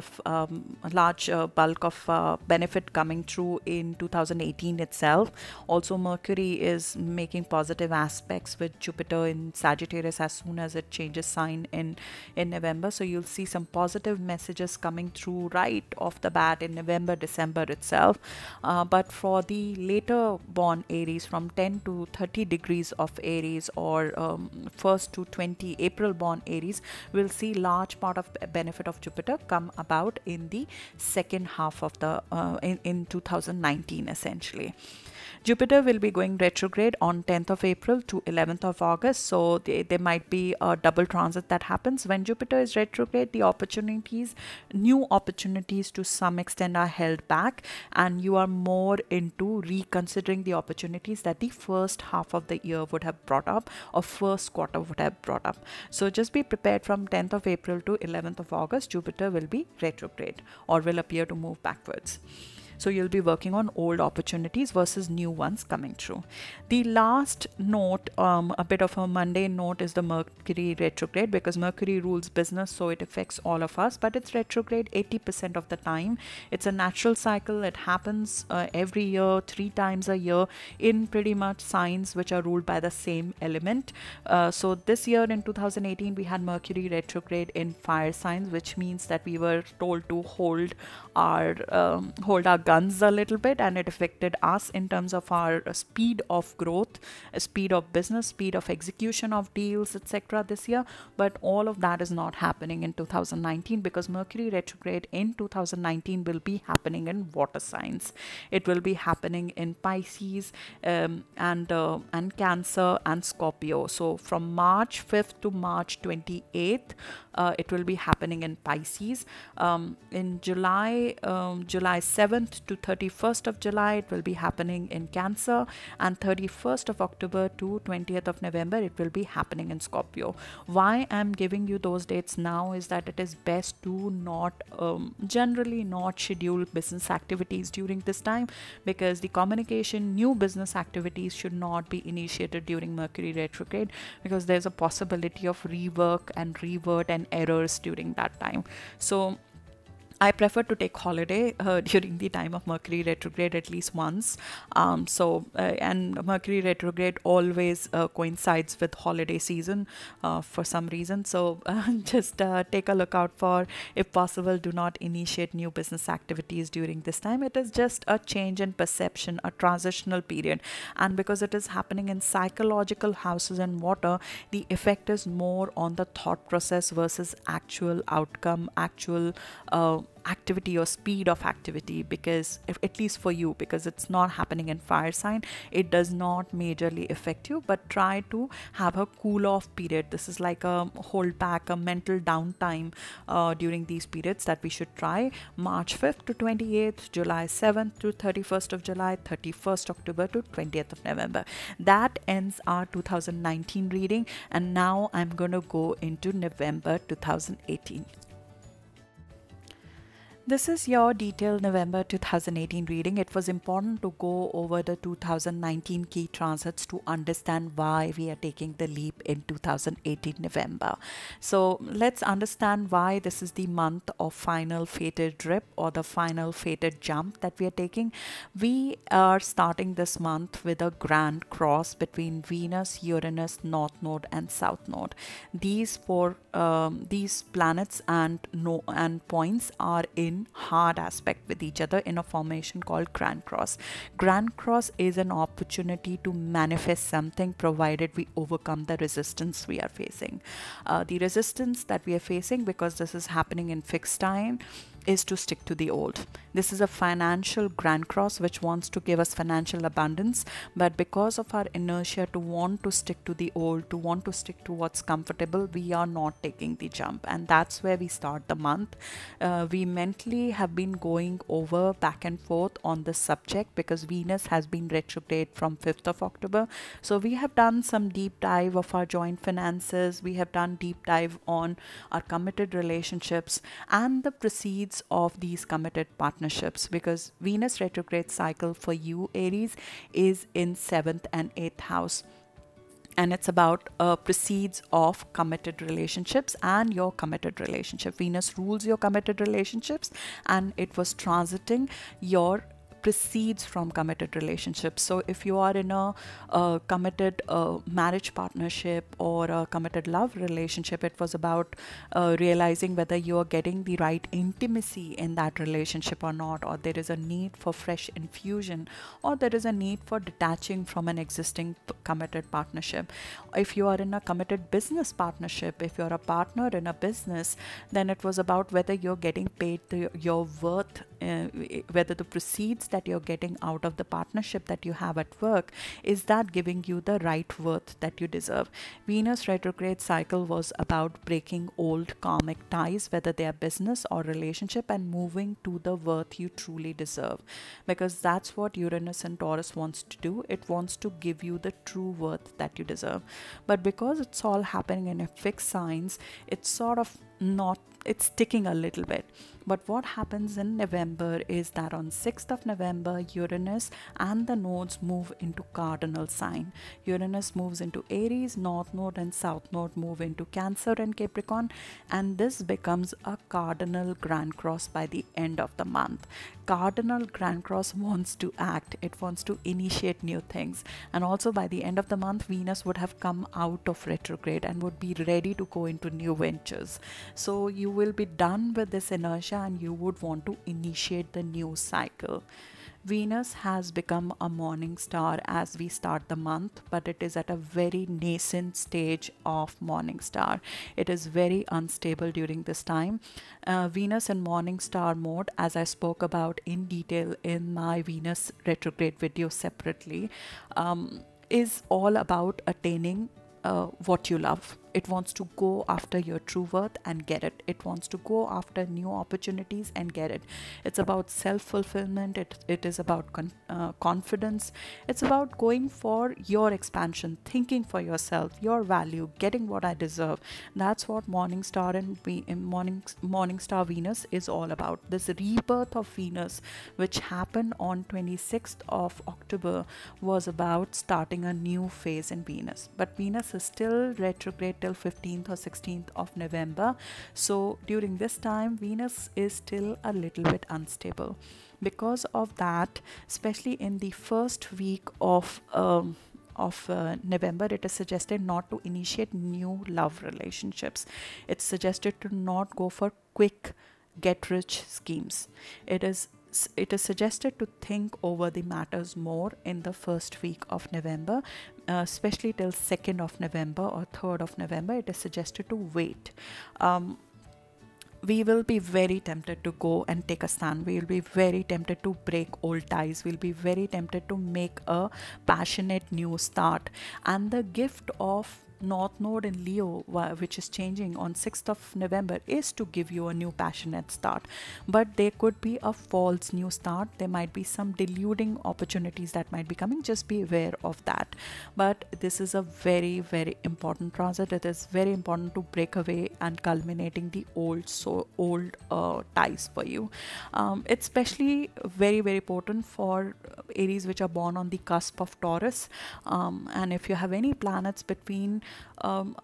of benefit coming through in 2018 itself. Also, Mercury is making positive aspects with Jupiter in Sagittarius as soon as it changes sign in November. So you'll see some positive messages coming through right off the bat in November, December itself. But for the later born Aries, from 10 to 30 degrees of Aries, or 1st to 20 April born Aries, will see large part of benefit of Jupiter come about in the second half of the in 2019 essentially. Jupiter will be going retrograde on 10th of April to 11th of August. So there might be a double transit that happens. When Jupiter is retrograde, the opportunities, new opportunities to some extent are held back, and you are more into reconsidering the opportunities that the first half of the year would have brought up, or first quarter would have brought up. So just be prepared. From 10th of April to 11th of August, Jupiter will be retrograde or will appear to move backwards. So you'll be working on old opportunities versus new ones coming through. The last note, a bit of a mundane note, is the Mercury retrograde, because Mercury rules business, so it affects all of us, but it's retrograde 80% of the time. It's a natural cycle. It happens every year, 3 times a year, in pretty much signs which are ruled by the same element. So this year in 2018, we had Mercury retrograde in fire signs, which means that we were told to hold our guns a little bit, and it affected us in terms of our speed of growth, speed of business, speed of execution of deals, etc. this year. But all of that is not happening in 2019, because Mercury retrograde in 2019 will be happening in water signs. It will be happening in Pisces and Cancer and Scorpio. So from March 5th to March 28th, it will be happening in Pisces. In July 7th to 31st of July, it will be happening in Cancer, and 31st of October to 20th of November, it will be happening in Scorpio. Why I'm giving you those dates now is that it is best to not generally not schedule business activities during this time, because the communication, new business activities should not be initiated during Mercury retrograde, because there's a possibility of rework and revert and errors during that time. So I prefer to take holiday during the time of Mercury retrograde at least once. And Mercury retrograde always coincides with holiday season for some reason. So just take a look out for, if possible, do not initiate new business activities during this time. It is just a change in perception, a transitional period. And because it is happening in psychological houses and water, the effect is more on the thought process versus actual outcome, actual activity or speed of activity, because at least for you, because it's not happening in fire sign, it does not majorly affect you. But try to have a cool off period. This is like a hold back, a mental downtime during these periods that we should try. March 5th to 28th, July 7th to 31st of July, 31st October to 20th of November. That ends our 2019 reading, and now I'm going to go into November 2018. This is your detailed November 2018 reading. It was important to go over the 2019 key transits to understand why we are taking the leap in 2018 November. So let's understand why this is the month of final fated drip, or the final fated jump that we are taking. We are starting this month with a grand cross between Venus, Uranus, North Node and South Node. These planets and points are in hard aspect with each other in a formation called Grand Cross. Grand Cross is an opportunity to manifest something, provided we overcome the resistance we are facing. The resistance that we are facing, because this is happening in fixed time, is to stick to the old. This is a financial grand cross which wants to give us financial abundance, but because of our inertia to want to stick to the old, to want to stick to what's comfortable, we are not taking the jump, and that's where we start the month. We mentally have been going over back and forth on this subject because Venus has been retrograde from 5th of October. So we have done some deep dive of our joint finances, we have done deep dive on our committed relationships and the proceeds of these committed partnerships, because Venus retrograde cycle for you, Aries, is in 7th and 8th house, and it's about proceeds of committed relationships and your committed relationship. Venus rules your committed relationships, and it was transiting your proceeds from committed relationships. So if you are in a committed marriage partnership or a committed love relationship, it was about realizing whether you are getting the right intimacy in that relationship or not, or there is a need for fresh infusion, or there is a need for detaching from an existing committed partnership. If you are in a committed business partnership, if you're a partner in a business, then it was about whether you're getting paid your worth, whether the proceeds that you're getting out of the partnership that you have at work, is that giving you the right worth that you deserve. Venus retrograde cycle was about breaking old karmic ties, whether they are business or relationship, and moving to the worth you truly deserve, because that's what Uranus and Taurus wants to do. It wants to give you the true worth that you deserve. But because it's all happening in a fixed signs, it's sort of not, it's sticking a little bit. But what happens in November is that on 6th of November, Uranus and the nodes move into cardinal sign. Uranus moves into Aries, North Node and South Node move into Cancer and Capricorn, and this becomes a cardinal grand cross by the end of the month. Cardinal grand cross wants to act, it wants to initiate new things, and also by the end of the month, Venus would have come out of retrograde and would be ready to go into new ventures. So you will be done with this inertia and you would want to initiate the new cycle. Venus has become a morning star as we start the month, but it is at a very nascent stage of morning star. It is very unstable during this time. Venus in morning star mode, as I spoke about in detail in my Venus retrograde video separately, is all about attaining what you love. It wants to go after your true worth and get it. It wants to go after new opportunities and get it. It's about self-fulfillment. It is about confidence. It's about going for your expansion, thinking for yourself, your value, getting what I deserve. That's what morning star and morning star Venus is all about. This rebirth of Venus, which happened on 26th of October, was about starting a new phase in Venus. But Venus is still retrograde till 15th or 16th of November. So during this time, Venus is still a little bit unstable. Because of that, especially in the first week of November, it is suggested not to initiate new love relationships. It's suggested to not go for quick get-rich schemes. It is suggested to think over the matters more in the first week of November, especially till 2nd of November or 3rd of November. It is suggested to wait. We will be very tempted to go and take a stand. We will be very tempted to break old ties. We'll be very tempted to make a passionate new start. And the gift of North Node in Leo, which is changing on 6th of November, is to give you a new passionate start. But there could be a false new start. There might be some deluding opportunities that might be coming. Just be aware of that. But this is a very, very important transit. It is very important to break away and culminating the old ties for you. It's especially very, very important for Aries which are born on the cusp of Taurus. And if you have any planets between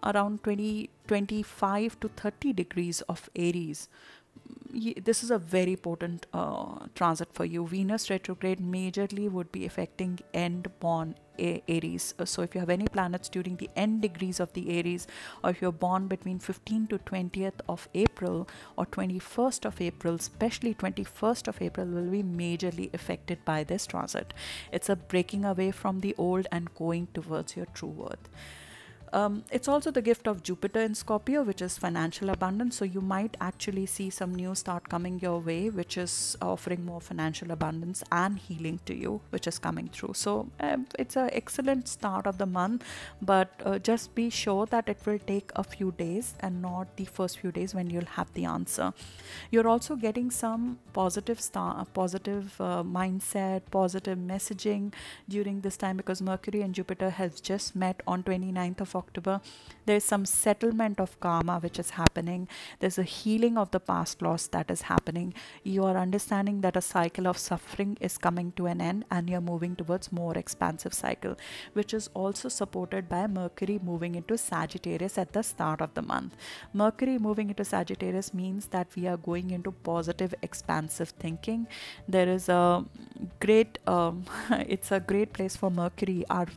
around 25 to 30 degrees of Aries, this is a very potent transit for you. Venus retrograde majorly would be affecting end born Aries. So if you have any planets during the end degrees of the Aries, or if you're born between 15th to 20th of April or 21st of April, especially 21st of April will be majorly affected by this transit. It's a breaking away from the old and going towards your true worth. It's also the gift of Jupiter in Scorpio, which is financial abundance. So you might actually see some news start coming your way, which is offering more financial abundance and healing to you, which is coming through. So it's an excellent start of the month, but just be sure that it will take a few days and not the first few days when you'll have the answer. You're also getting some positive mindset, positive messaging during this time, because Mercury and Jupiter has just met on 29th of October. There's some settlement of karma which is happening. There's a healing of the past loss that is happening. You are understanding that a cycle of suffering is coming to an end and you're moving towards more expansive cycle, which is also supported by Mercury moving into Sagittarius at the start of the month. Mercury moving into Sagittarius means that we are going into positive expansive thinking. There is a great it's a great place for Mercury, our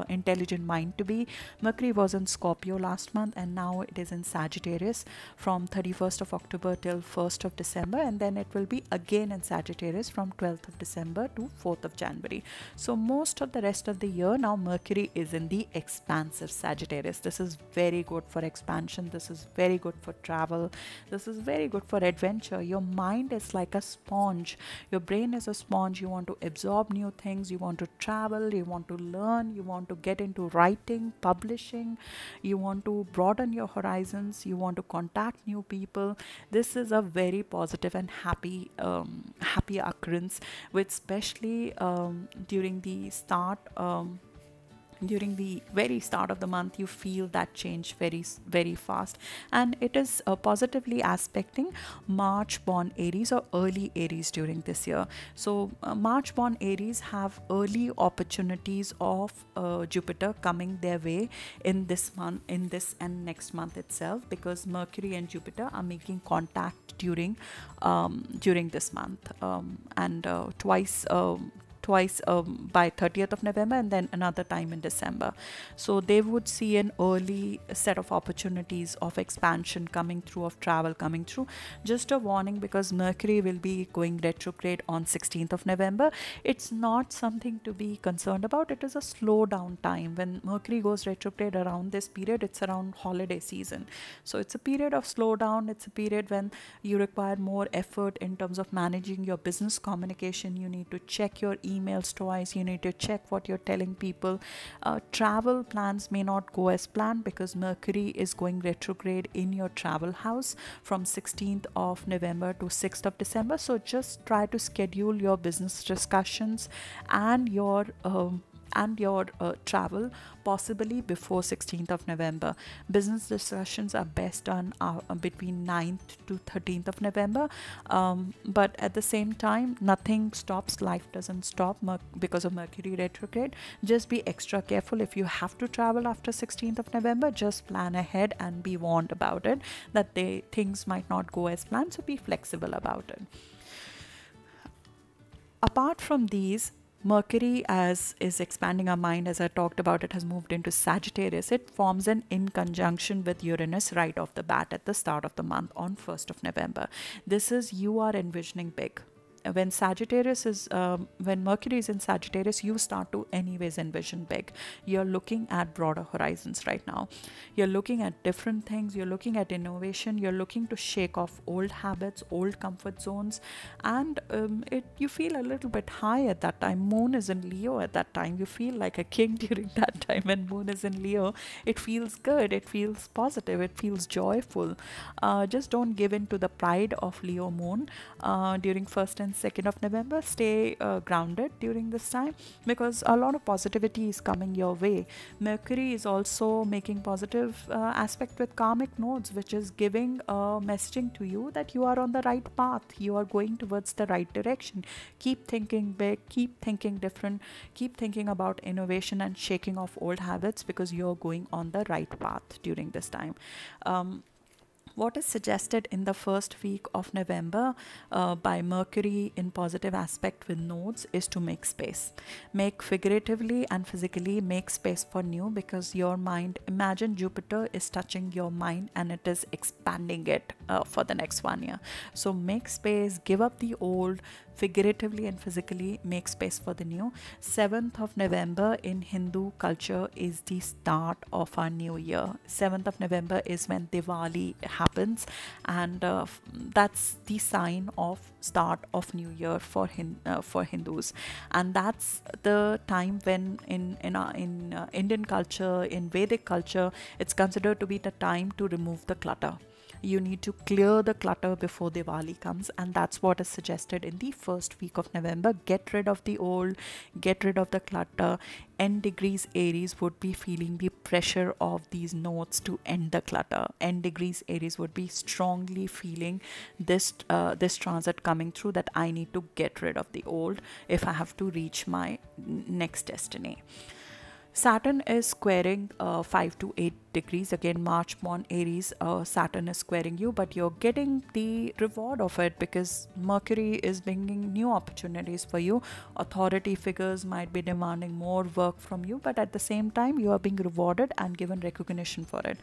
intelligent mind, to be. Mercury was in Scorpio last month and now it is in Sagittarius from 31st of October till 1st of December, and then it will be again in Sagittarius from 12th of December to 4th of January. So most of the rest of the year now Mercury is in the expansive Sagittarius. This is very good for expansion. This is very good for travel. This is very good for adventure. Your mind is like a sponge. Your brain is a sponge. You want to absorb new things. You want to travel. You want to learn. You want to get into writing, publishing. You want to broaden your horizons. You want to contact new people. This is a very positive and happy occurrence, which especially during the very start of the month, you feel that change very fast, and it is positively aspecting March born Aries or early Aries during this year. So March born Aries have early opportunities of Jupiter coming their way in this month, in this and next month itself, because Mercury and Jupiter are making contact during this month, and twice by 30th of November and then another time in December. So they would see an early set of opportunities of expansion coming through, of travel coming through. Just a warning, because Mercury will be going retrograde on 16th of November. It's not something to be concerned about. It is a slow down time. When Mercury goes retrograde around this period, it's around holiday season. So it's a period of slowdown. It's a period when you require more effort in terms of managing your business communication. You need to check your emails twice. You need to check what you're telling people. Travel plans may not go as planned because Mercury is going retrograde in your travel house from 16th of November to 6th of December. So just try to schedule your business discussions and your travel possibly before 16th of November. Business discussions are best done between 9th to 13th of November, but at the same time, nothing stops. Life doesn't stop because of Mercury retrograde. Just be extra careful. If you have to travel after 16th of November, just plan ahead and be warned about it, that things might not go as planned, so be flexible about it. Apart from these, Mercury, as is expanding our mind, as I talked about, it has moved into Sagittarius. It forms an in conjunction with Uranus right off the bat at the start of the month on 1st of November. This is, you are envisioning big. When Mercury is in Sagittarius, you start to anyways envision big. You're looking at broader horizons right now. You're looking at different things. You're looking at innovation. You're looking to shake off old habits, old comfort zones, and you feel a little bit high at that time. Moon is in Leo at that time. You feel like a king during that time. When Moon is in Leo, it feels good. It feels positive. It feels joyful. Just don't give in to the pride of Leo Moon during 1st and 2nd of November. Stay grounded during this time, because a lot of positivity is coming your way. Mercury is also making positive aspect with Karmic nodes, which is giving messaging to you that you are on the right path. You are going towards the right direction. Keep thinking big, keep thinking different, keep thinking about innovation and shaking off old habits, because you're going on the right path during this time. What is suggested in the first week of November by Mercury in positive aspect with nodes is to make space. Make figuratively and physically, make space for new, because your mind, imagine Jupiter is touching your mind and it is expanding it for the next 1 year. So make space, give up the old, figuratively and physically make space for the new. 7th of November in Hindu culture is the start of our new year. 7th of November is when Diwali happens, and that's the sign of start of new year for Hindus. And that's the time when in Indian culture, in Vedic culture, it's considered to be the time to remove the clutter. You need to clear the clutter before Diwali comes, and that's what is suggested in the first week of November. Get rid of the old, get rid of the clutter. N degrees Aries would be feeling the pressure of these nodes to end the clutter. N degrees Aries would be strongly feeling this transit coming through, that I need to get rid of the old if I have to reach my next destiny. Saturn is squaring 5 to 8 degrees. Again, March born Aries, Saturn is squaring you, but you're getting the reward of it because Mercury is bringing new opportunities for you. Authority figures might be demanding more work from you, but at the same time, you are being rewarded and given recognition for it.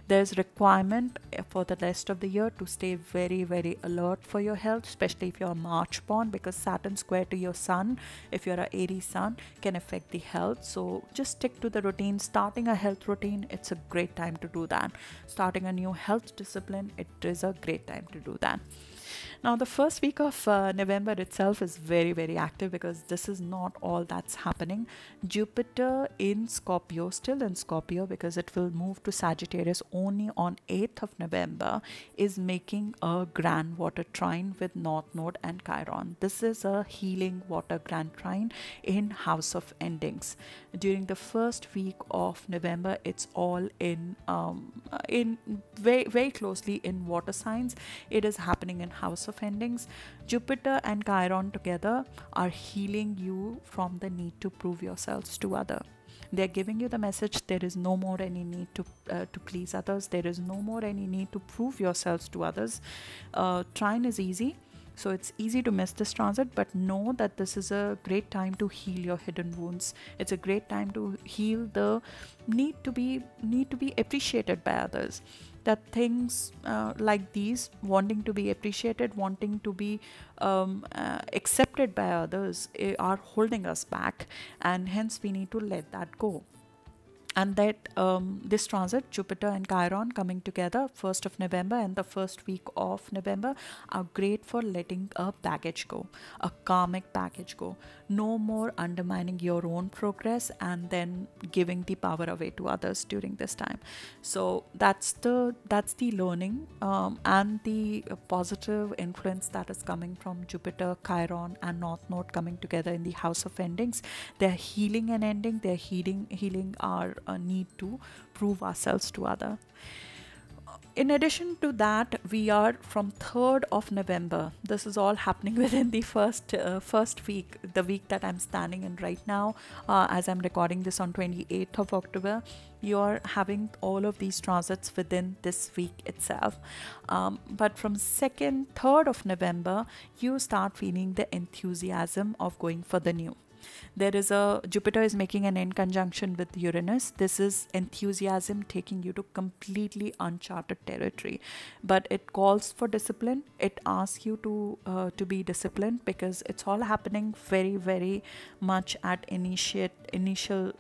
There's requirement for the rest of the year to stay very, very alert for your health, especially if you're March born, because Saturn square to your sun, if you're an Aries sun, can affect the health. So just stick to the routine. Starting a health routine, it's a great time to do that. Starting a new health discipline, it is a great time to do that. Now, the first week of November itself is very, very active because this is not all that's happening. Jupiter in Scorpio, still in Scorpio because it will move to Sagittarius only on 8th of November, is making a grand water trine with North Node and Chiron. This is a healing water grand trine in House of Endings. During the first week of November, it's all in very, very closely in water signs. It is happening in House of Endings. Jupiter and Chiron together are healing you from the need to prove yourselves to other. They're giving you the message there is no more any need to please others. There is no more any need to prove yourselves to others. Trine is easy, so it's easy to miss this transit, but know that this is a great time to heal your hidden wounds. It's a great time to heal the need to be appreciated by others. That things like these, wanting to be appreciated, wanting to be accepted by others, are holding us back, and hence we need to let that go. And that this transit, Jupiter and Chiron coming together 1st of November and the first week of November, are great for letting a baggage go, a karmic baggage go. No more undermining your own progress and then giving the power away to others during this time. So that's the learning and the positive influence that is coming from Jupiter, Chiron and North Node coming together in the House of Endings. They're healing and ending. They're healing our need to prove ourselves to other. In addition to that, we are from 3rd of November. This is all happening within the first week, the week that I'm standing in right now, as I'm recording this on 28th of October. You're having all of these transits within this week itself. But from 3rd of November, you start feeling the enthusiasm of going for the new. There is Jupiter is making an end conjunction with Uranus. This is enthusiasm taking you to completely uncharted territory, but it calls for discipline. It asks you to be disciplined because it's all happening very, very much at initial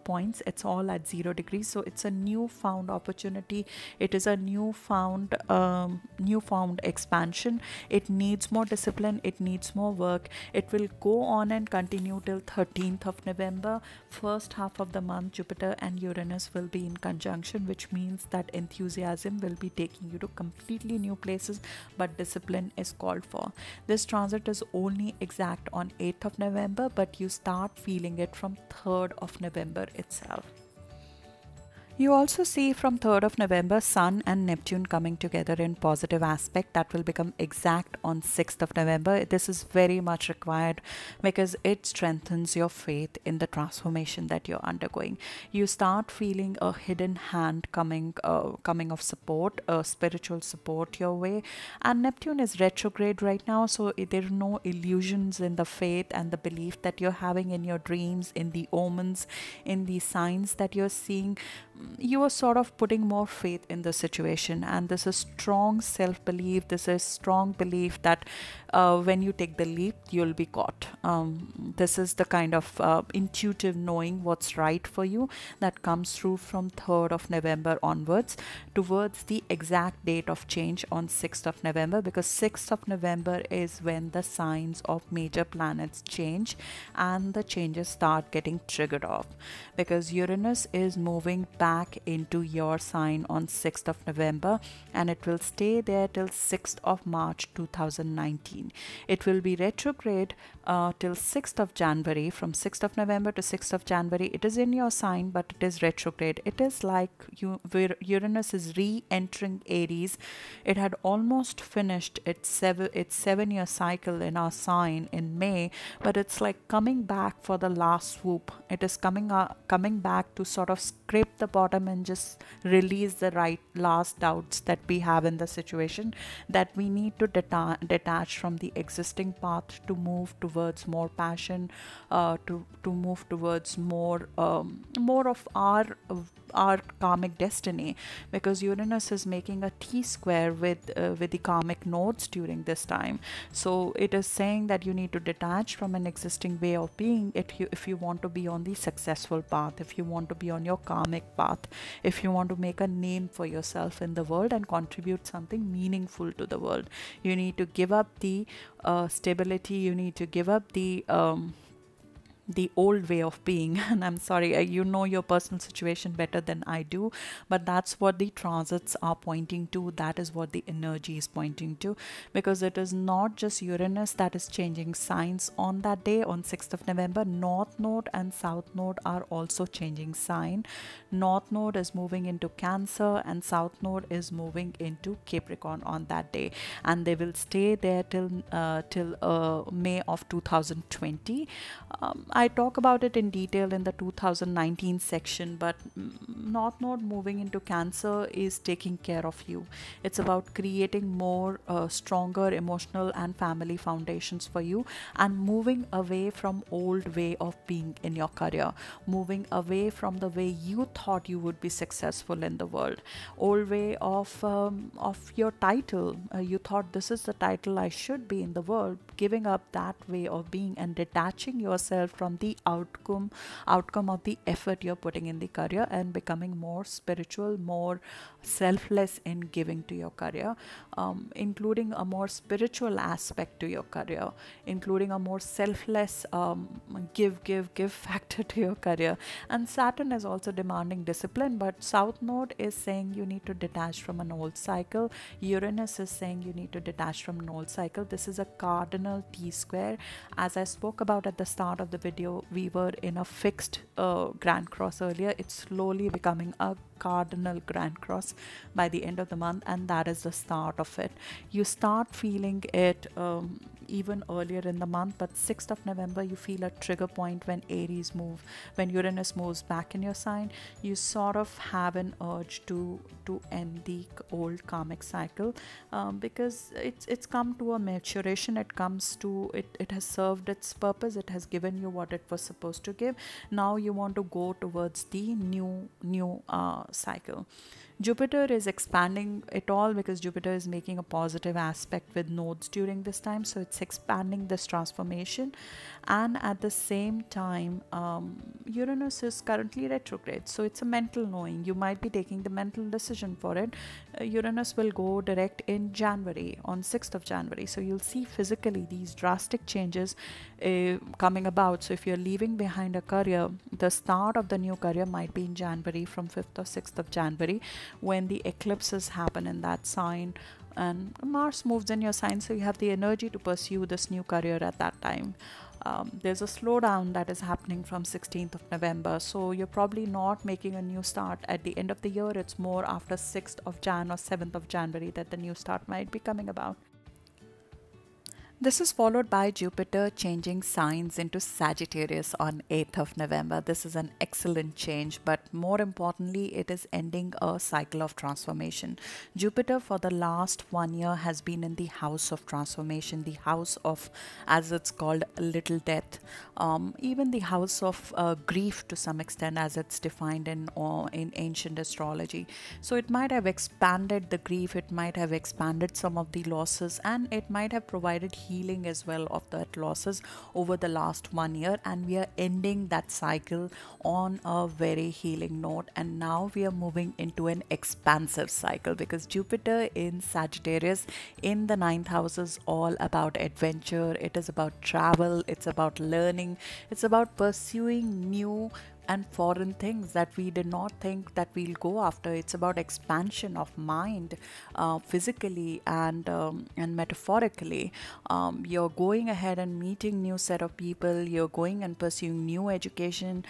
points. It's all at 0 degrees, so it's a newfound opportunity. It is a newfound expansion. It needs more discipline. It needs more work. It will go on and continue till 13th of November. First half of the month, Jupiter and Uranus will be in conjunction, which means that enthusiasm will be taking you to completely new places, but discipline is called for. This transit is only exact on 8th of November, but you start feeling it from 3rd of November itself. You also see from 3rd of November, Sun and Neptune coming together in positive aspect. That will become exact on 6th of November. This is very much required because it strengthens your faith in the transformation that you're undergoing. You start feeling a hidden hand coming of support, spiritual support your way. And Neptune is retrograde right now, so there are no illusions in the faith and the belief that you're having in your dreams, in the omens, in the signs that you're seeing. you are sort of putting more faith in the situation, and this is strong self-belief. This is strong belief that when you take the leap, you'll be caught. This is the kind of intuitive knowing what's right for you that comes through from 3rd of November onwards towards the exact date of change on 6th of November, because 6th of November is when the signs of major planets change and the changes start getting triggered off, because Uranus is moving back into your sign on 6th of November, and it will stay there till 6th of March 2019. It will be retrograde till 6th of January. From 6th of November to 6th of January, it is in your sign, but it is retrograde. It is like Uranus is re-entering Aries. It had almost finished its 7-year cycle in our sign in May, but it's like coming back for the last swoop. It is coming back to sort of scrape the bottom and just release the last doubts that we have in the situation, that we need to detach from the existing path to move towards more passion, to move towards more of our karmic destiny, because Uranus is making a T-square with the karmic nodes during this time. So it is saying that you need to detach from an existing way of being if you want to be on the successful path, if you want to be on your karmic path, if you want to make a name for yourself in the world and contribute something meaningful to the world. You need to give up the stability, you need to give up the old way of being. And I'm sorry, you know your personal situation better than I do, but that's what the transits are pointing to. That is what the energy is pointing to, because it is not just Uranus that is changing signs on that day, on 6th of November. North Node and South Node are also changing sign. North Node is moving into Cancer and South Node is moving into Capricorn on that day, and they will stay there till May of 2020. I talk about it in detail in the 2019 section, but North Node moving into Cancer is taking care of you. It's about creating more stronger emotional and family foundations for you, and moving away from old way of being in your career, moving away from the way you thought you would be successful in the world, old way of your title. You thought this is the title I should be in the world, giving up that way of being and detaching yourself from the outcome of the effort you're putting in the career, and becoming more spiritual, more selfless in giving to your career, including a more spiritual aspect to your career, including a more selfless give factor to your career. And Saturn is also demanding discipline, but South Node is saying you need to detach from an old cycle. Uranus is saying you need to detach from an old cycle. This is a cardinal T-square. As I spoke about at the start of the video, we were in a fixed Grand Cross earlier. It's slowly becoming a cardinal Grand Cross by the end of the month, and that is the start of it. You start feeling it even earlier in the month, but 6th of November you feel a trigger point when when Uranus moves back in your sign. You sort of have an urge to end the old karmic cycle, because it's come to a maturation. It has served its purpose. It has given you what it was supposed to give. Now you want to go towards the new cycle. Jupiter is expanding it all, because Jupiter is making a positive aspect with nodes during this time, so it's expanding this transformation. And at the same time, Uranus is currently retrograde, so it's a mental knowing. You might be taking the mental decision for it. Uranus will go direct in January, on 6th of January, so you'll see physically these drastic changes coming about. So if you're leaving behind a career, the start of the new career might be in January, from 5th or 6th of January, when the eclipses happen in that sign, and Mars moves in your sign, so you have the energy to pursue this new career at that time. There's a slowdown that is happening from 16th of November, so you're probably not making a new start at the end of the year. It's more after 6th of Jan or 7th of January that the new start might be coming about. This is followed by Jupiter changing signs into Sagittarius on 8th of November. This is an excellent change, but more importantly, it is ending a cycle of transformation. Jupiter for the last 1 year has been in the house of transformation, the house of, as it's called, little death, even the house of grief to some extent, as it's defined in ancient astrology. So it might have expanded the grief, it might have expanded some of the losses, and it might have provided healing as well of that losses over the last 1 year, and we are ending that cycle on a very healing note. And now we are moving into an expansive cycle, because Jupiter in Sagittarius in the ninth house is all about adventure, it is about travel, it's about learning, it's about pursuing new and foreign things that we did not think that we'll go after. It's about expansion of mind, physically and metaphorically. You're going ahead and meeting new set of people, you're going and pursuing new education.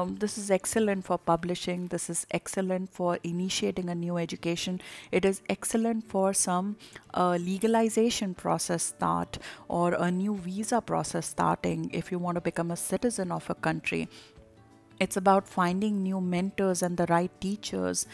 This is excellent for publishing, this is excellent for initiating a new education, it is excellent for some legalization process start, or a new visa process starting if you want to become a citizen of a country. It's about finding new mentors and the right teachers.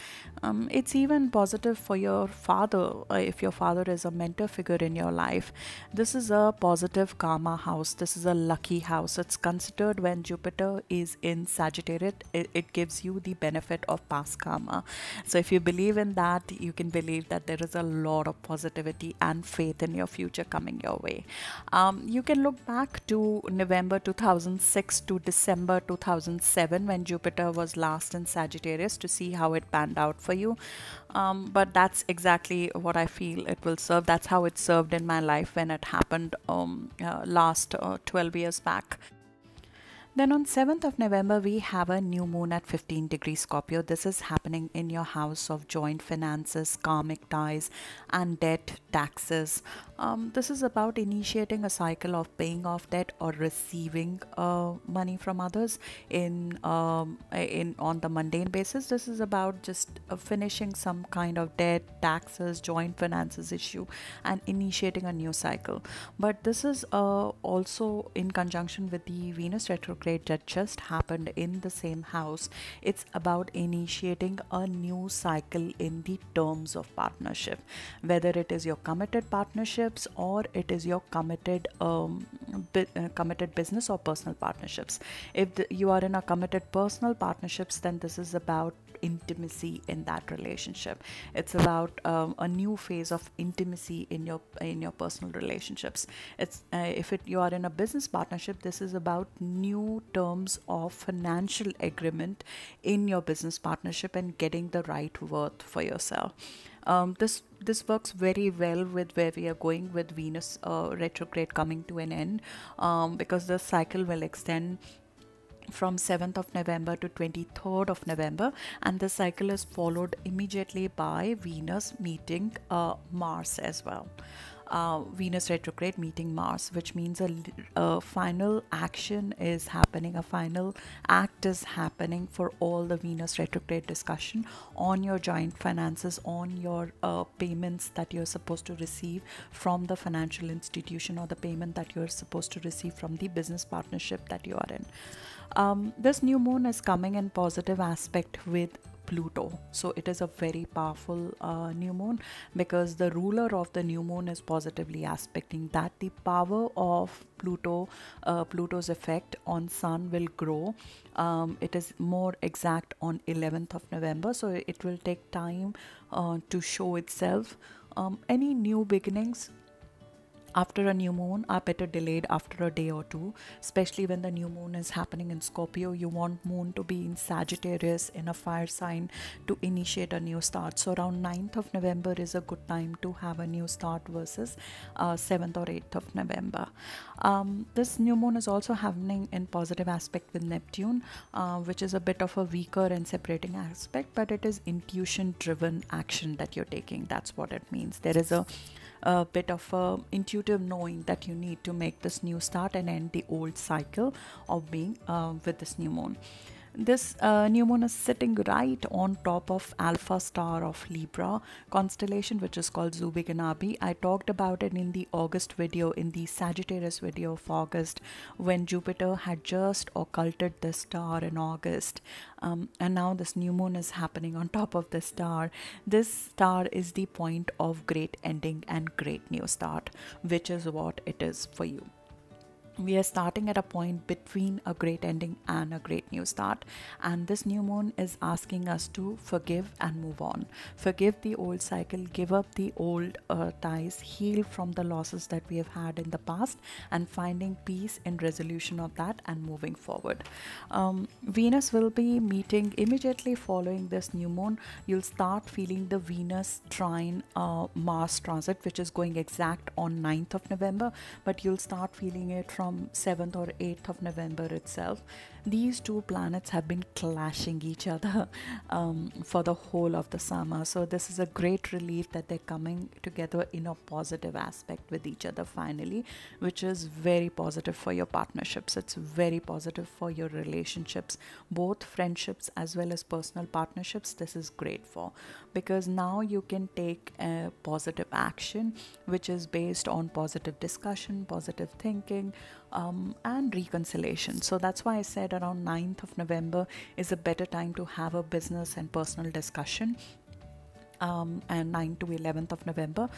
It's even positive for your father, if your father is a mentor figure in your life. This is a positive karma house. This is a lucky house. It's considered, when Jupiter is in Sagittarius, it gives you the benefit of past karma. So if you believe in that, you can believe that there is a lot of positivity and faith in your future coming your way. You can look back to November 2006 to December 2007, when Jupiter was last in Sagittarius, to see how it panned out for you. But that's exactly what I feel it will serve. That's how it served in my life when it happened last 12 years back. Then on 7th of November, we have a new moon at 15 degrees Scorpio. This is happening in your house of joint finances, karmic ties, and debt, taxes. This is about initiating a cycle of paying off debt or receiving money from others on the mundane basis. This is about just finishing some kind of debt, taxes, joint finances issue, and initiating a new cycle. But this is also in conjunction with the Venus retrograde that just happened in the same house. It's about initiating a new cycle in the terms of partnership, whether it is your committed partnerships or it is your committed business or personal partnerships. If you are in a committed personal partnerships, then this is about intimacy in that relationship. It's about a new phase of intimacy in your personal relationships. It's if you are in a business partnership, this is about new terms of financial agreement in your business partnership and getting the right worth for yourself. This works very well with where we are going with Venus retrograde coming to an end, because the cycle will extend from 7th of November to 23rd of November, and the cycle is followed immediately by Venus meeting Mars as well. Venus retrograde meeting Mars, which means a final action is happening, a final act is happening for all the Venus retrograde discussion on your joint finances, on your payments that you're supposed to receive from the financial institution, or the payment that you're supposed to receive from the business partnership that you are in. This new moon is coming in positive aspect with Pluto, so it is a very powerful new moon, because the ruler of the new moon is positively aspecting that. The power of Pluto's effect on Sun will grow. It is more exact on 11th of November, so it will take time to show itself. Any new beginnings after a new moon are better delayed after a day or two, especially when the new moon is happening in Scorpio. You want moon to be in Sagittarius, in a fire sign, to initiate a new start. So around 9th of November is a good time to have a new start versus 7th or 8th of November. This new moon is also happening in positive aspect with Neptune, which is a bit of a weaker and separating aspect, but it is intuition driven action that you're taking. That's what it means. There is a bit of intuitive knowing that you need to make this new start and end the old cycle of being with this new moon. This new moon is sitting right on top of Alpha Star of Libra constellation, which is called Zubiganabi. I talked about it in the August video, in the Sagittarius video of August, when Jupiter had just occulted this star in August. And now this new moon is happening on top of this star. This star is the point of great ending and great new start, which is what it is for you. We are starting at a point between a great ending and a great new start, and this new moon is asking us to forgive and move on. Forgive the old cycle, give up the old ties, heal from the losses that we have had in the past, and finding peace in resolution of that and moving forward. Venus will be meeting immediately following this new moon. You'll start feeling the Venus trine Mars transit, which is going exact on 9th of November, but you'll start feeling it from 7th or 8th of November itself. These two planets have been clashing each other for the whole of the summer. So this is a great relief that they're coming together in a positive aspect with each other finally, which is very positive for your partnerships. It's very positive for your relationships, both friendships as well as personal partnerships. This is great for, because now you can take a positive action, which is based on positive discussion, positive thinking, and reconciliation. So that's why I said around 9th of November is a better time to have a business and personal discussion. And 9th to 11th of November,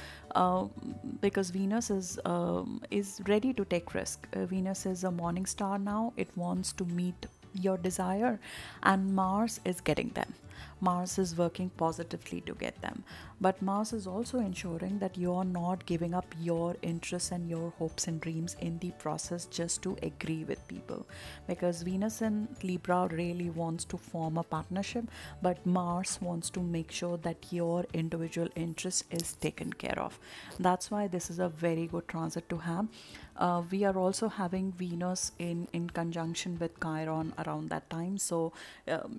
because Venus is ready to take risk. Venus is a morning star now. It wants to meet your desire, and Mars is getting them. Mars is working positively to get them, but Mars is also ensuring that you are not giving up your interests and your hopes and dreams in the process just to agree with people, because Venus in Libra really wants to form a partnership, but Mars wants to make sure that your individual interest is taken care of. That's why this is a very good transit to have. We are also having Venus in conjunction with Chiron around that time, so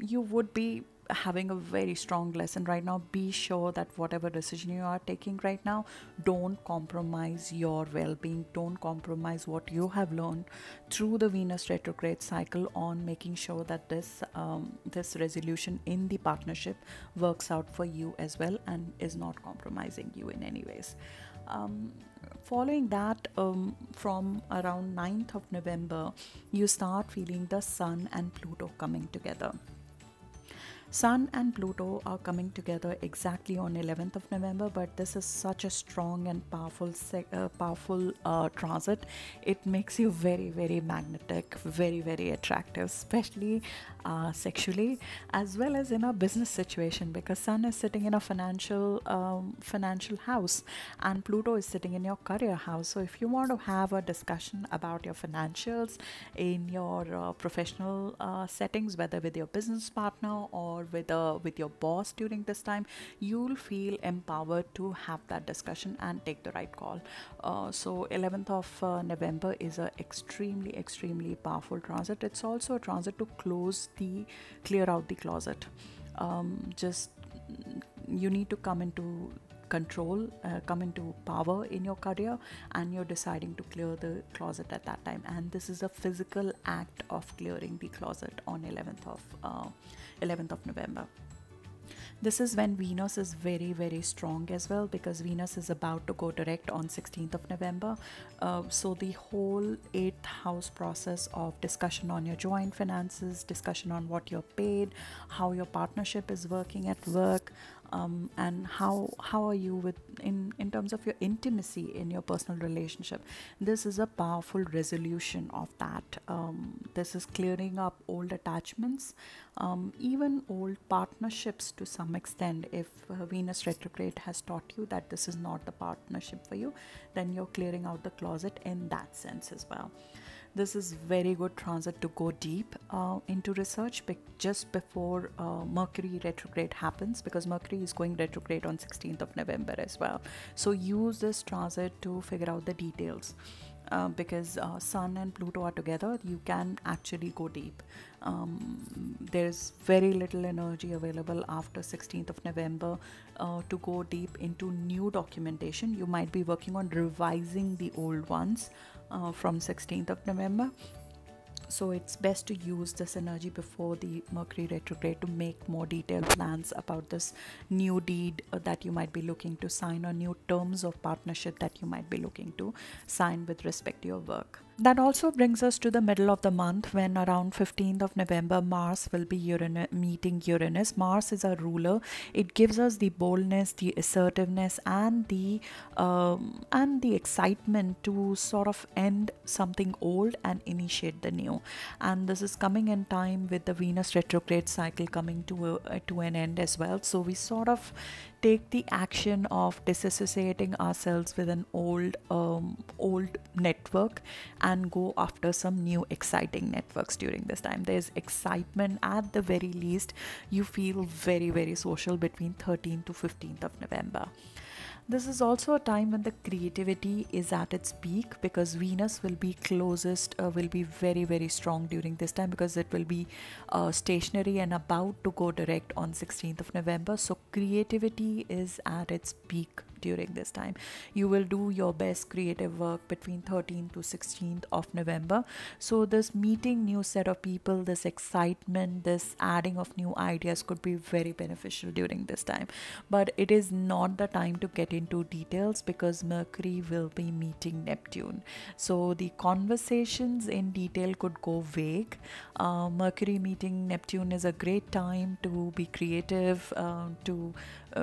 you would be having a very strong lesson right now. Be sure that whatever decision you are taking right now, don't compromise your well-being, don't compromise what you have learned through the Venus retrograde cycle on making sure that this resolution in the partnership works out for you as well and is not compromising you in any ways. Following that, from around 9th of November, you start feeling the Sun and Pluto coming together. Sun and Pluto are coming together exactly on 11th of November, but this is such a strong and powerful transit. It makes you very, very magnetic, very, very attractive, especially sexually, as well as in a business situation, because Sun is sitting in a financial house and Pluto is sitting in your career house. So if you want to have a discussion about your financials in your professional settings, whether with your business partner or with your boss during this time, you'll feel empowered to have that discussion and take the right call. So 11th of November is a extremely powerful transit. It's also a transit to clear out the closet. Just you need to come into control, come into power in your career, and you're deciding to clear the closet at that time, and this is a physical act of clearing the closet on 11th of November. This is when Venus is very, very strong as well, because Venus is about to go direct on 16th of November. So the whole 8th house process of discussion on your joint finances, discussion on what you're paid, how your partnership is working at work, and how are you in terms of your intimacy in your personal relationship. This is a powerful resolution of that. This is clearing up old attachments, even old partnerships to some extent. If Venus retrograde has taught you that this is not the partnership for you, then you're clearing out the closet in that sense as well. This is very good transit to go deep into research just before Mercury retrograde happens, because Mercury is going retrograde on 16th of November as well. So use this transit to figure out the details. Because Sun and Pluto are together, you can actually go deep. There's very little energy available after 16th of November to go deep into new documentation. You might be working on revising the old ones from 16th of November. So it's best to use this energy before the Mercury retrograde to make more detailed plans about this new deed that you might be looking to sign, or new terms of partnership that you might be looking to sign with respect to your work. That also brings us to the middle of the month, when around 15th of November, Mars will be meeting Uranus. Mars is a ruler. It gives us the boldness, the assertiveness, and the excitement to sort of end something old and initiate the new. And this is coming in time with the Venus retrograde cycle coming to an end as well. So we sort of take the action of disassociating ourselves with an old network and go after some new exciting networks during this time. There's excitement at the very least. You feel very, very social between 13th to 15th of November. This is also a time when the creativity is at its peak, because Venus will be will be very, very strong during this time, because it will be stationary and about to go direct on 16th of November. So creativity is at its peak during this time. You will do your best creative work between 13th to 16th of November. So this meeting new set of people, this excitement, this adding of new ideas could be very beneficial during this time. But it is not the time to get into details, because Mercury will be meeting Neptune. So the conversations in detail could go vague. Mercury meeting Neptune is a great time to be creative, to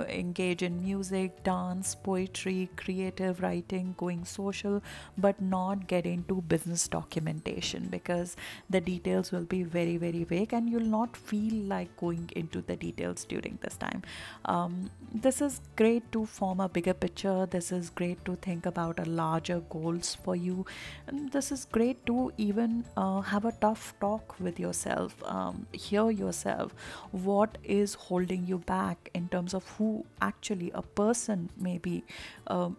engage in music, dance, poetry, creative writing, going social, but not get into business documentation, because the details will be very, very vague and you'll not feel like going into the details during this time. This is great to form a bigger picture. This is great to think about a larger goals for you. And this is great to even have a tough talk with yourself, hear yourself, what is holding you back in terms of who actually a person may be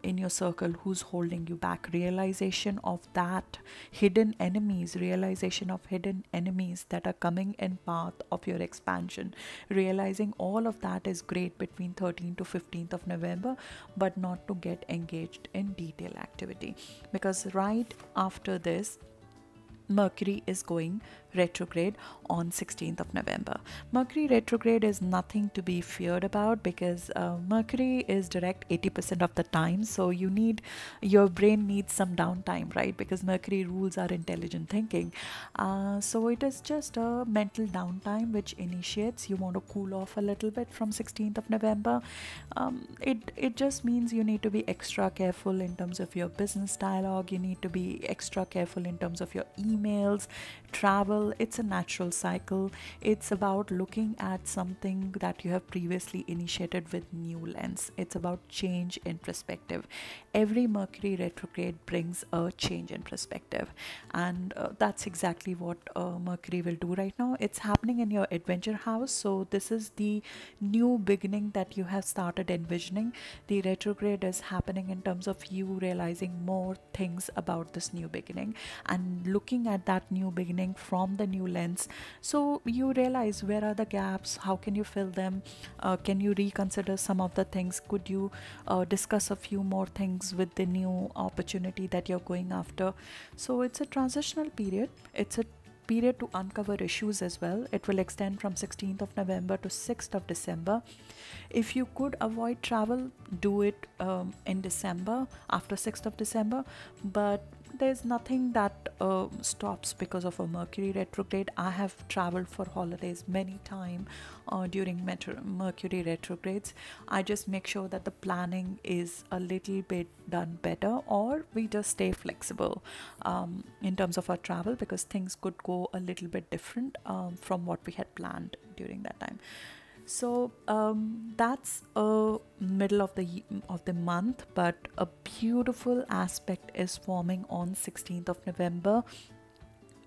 in your circle who's holding you back. Realization of that hidden enemies, realization of hidden enemies that are coming in path of your expansion. Realizing all of that is great between 13th to 15th of November, but not to get engaged in detail activity, because right after this Mercury is going retrograde on 16th of November. Mercury retrograde is nothing to be feared about, because Mercury is direct 80% of the time. So your brain needs some downtime, right? Because Mercury rules our intelligent thinking. So it is just a mental downtime which initiates. You want to cool off a little bit from 16th of November. It just means you need to be extra careful in terms of your business dialogue. You need to be extra careful in terms of your emails, travel. It's a natural cycle. It's about looking at something that you have previously initiated with new lens. It's about change in perspective. Every Mercury retrograde brings a change in perspective, and that's exactly what Mercury will do right now. It's happening in your adventure house. So this is the new beginning that you have started envisioning. The retrograde is happening in terms of you realizing more things about this new beginning and looking at that new beginning from the new lens. So you realize, where are the gaps, how can you fill them, can you reconsider some of the things, could you discuss a few more things with the new opportunity that you're going after. So it's a transitional period. It's a period to uncover issues as well. It will extend from 16th of November to 6th of December. If you could avoid travel, do it in December, after 6th of December, but there's nothing that stops because of a Mercury retrograde. I have traveled for holidays many times during Mercury retrogrades. I just make sure that the planning is a little bit done better, or we just stay flexible in terms of our travel, because things could go a little bit different from what we had planned during that time. So that's middle of the month, but a beautiful aspect is forming on 16th of November,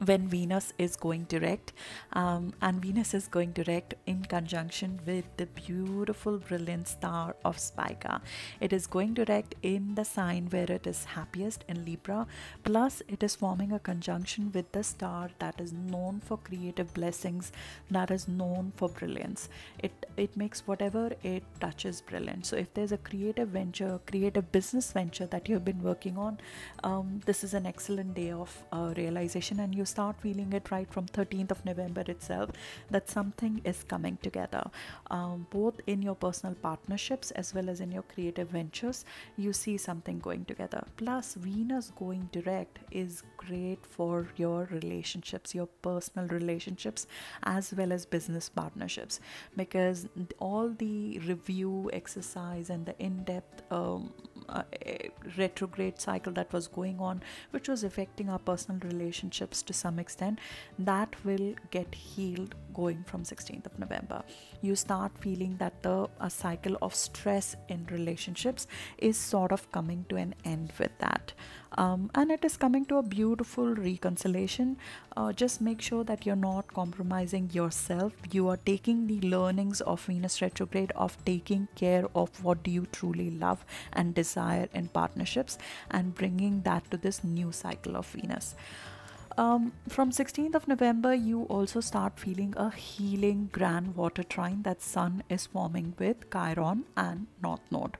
when Venus is going direct, and Venus is going direct in conjunction with the beautiful brilliant star of Spica. It is going direct in the sign where it is happiest, in Libra, plus it is forming a conjunction with the star that is known for creative blessings, that is known for brilliance. It makes whatever it touches brilliant. So if there's a creative venture, creative business venture that you've been working on, this is an excellent day of realization, and you start feeling it right from 13th of November itself, that something is coming together, both in your personal partnerships as well as in your creative ventures. You see something going together. Plus, Venus going direct is great for your relationships, your personal relationships, as well as business partnerships, because all the review exercise and the in-depth retrograde cycle that was going on, which was affecting our personal relationships to some extent, that will get healed going from 16th of November. You start feeling that a cycle of stress in relationships is sort of coming to an end with that. And it is coming to a beautiful reconciliation. Just make sure that you're not compromising yourself. You are taking the learnings of Venus retrograde, of taking care of what do you truly love and desire in partnerships, and bringing that to this new cycle of Venus. From 16th of November, you also start feeling a healing grand water trine that Sun is forming with Chiron and North Node.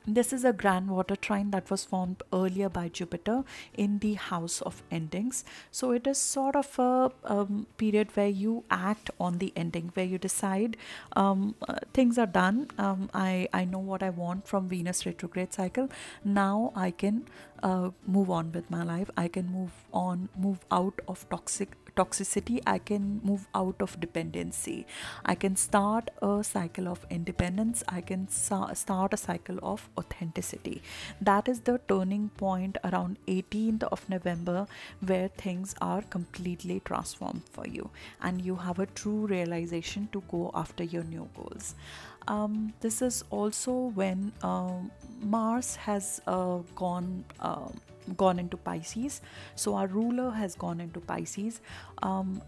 This is a grand water trine that was formed earlier by Jupiter in the house of endings. So it is sort of a period where you act on the ending, where you decide things are done. I know what I want from Venus retrograde cycle. Now I can move on with my life. I can move out of toxicity. I can move out of dependency. I can start a cycle of independence. I can start a cycle of authenticity. That is the turning point around 18th of November, where things are completely transformed for you and you have a true realization to go after your new goals. This is also when Mars has gone into Pisces. So our ruler has gone into Pisces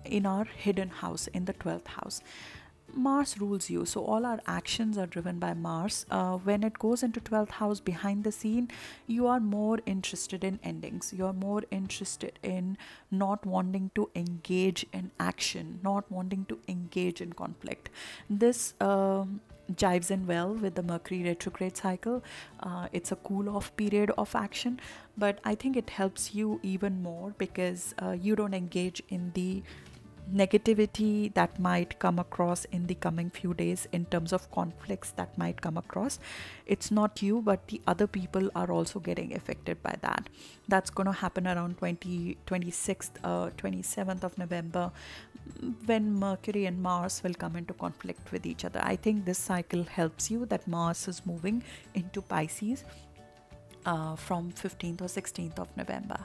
in our hidden house, in the 12th house. Mars rules you, so all our actions are driven by Mars. When it goes into 12th house behind the scene, you are more interested in endings. You are more interested in not wanting to engage in action, not wanting to engage in conflict. This jives in well with the Mercury retrograde cycle. It's a cool off period of action, but I think it helps you even more because you don't engage in the negativity that might come across in the coming few days in terms of conflicts that might come across. It's not you, but the other people are also getting affected by that. That's going to happen around 26th 27th of November, when Mercury and Mars will come into conflict with each other. I think this cycle helps you, that Mars is moving into Pisces from 15th or 16th of November.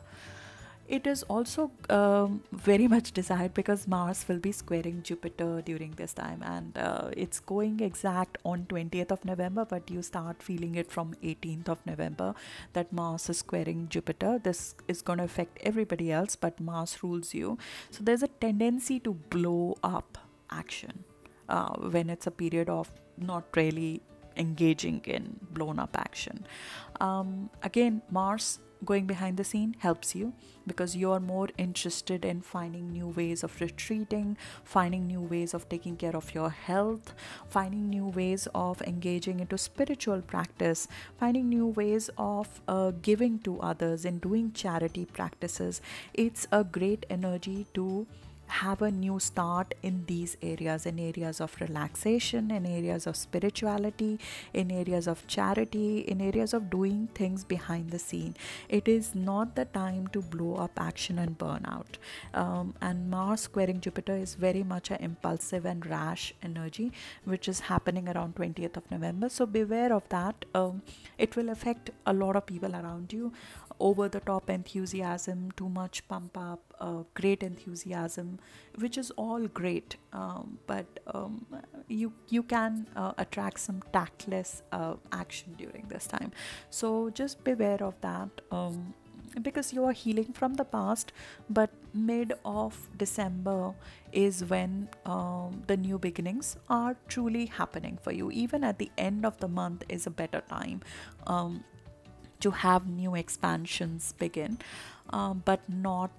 It is also very much desired because Mars will be squaring Jupiter during this time, and it's going exact on 20th of November, but you start feeling it from 18th of November that Mars is squaring Jupiter. This is going to affect everybody else, but Mars rules you. So there's a tendency to blow up action when it's a period of not really engaging in blown up action. Again, Mars going behind the scene helps you because you're more interested in finding new ways of retreating, finding new ways of taking care of your health, finding new ways of engaging into spiritual practice, finding new ways of giving to others and doing charity practices. It's a great energy to have a new start in these areas, in areas of relaxation, in areas of spirituality, in areas of charity, in areas of doing things behind the scene. It is not the time to blow up action and burn out. And Mars squaring Jupiter is very much an impulsive and rash energy, which is happening around 20th of November. So beware of that. It will affect a lot of people around you. Over the top enthusiasm, too much pump up, great enthusiasm, which is all great, but you can attract some tactless action during this time. So just beware of that, because you are healing from the past, but mid of December is when the new beginnings are truly happening for you. Even at the end of the month is a better time to have new expansions begin, but not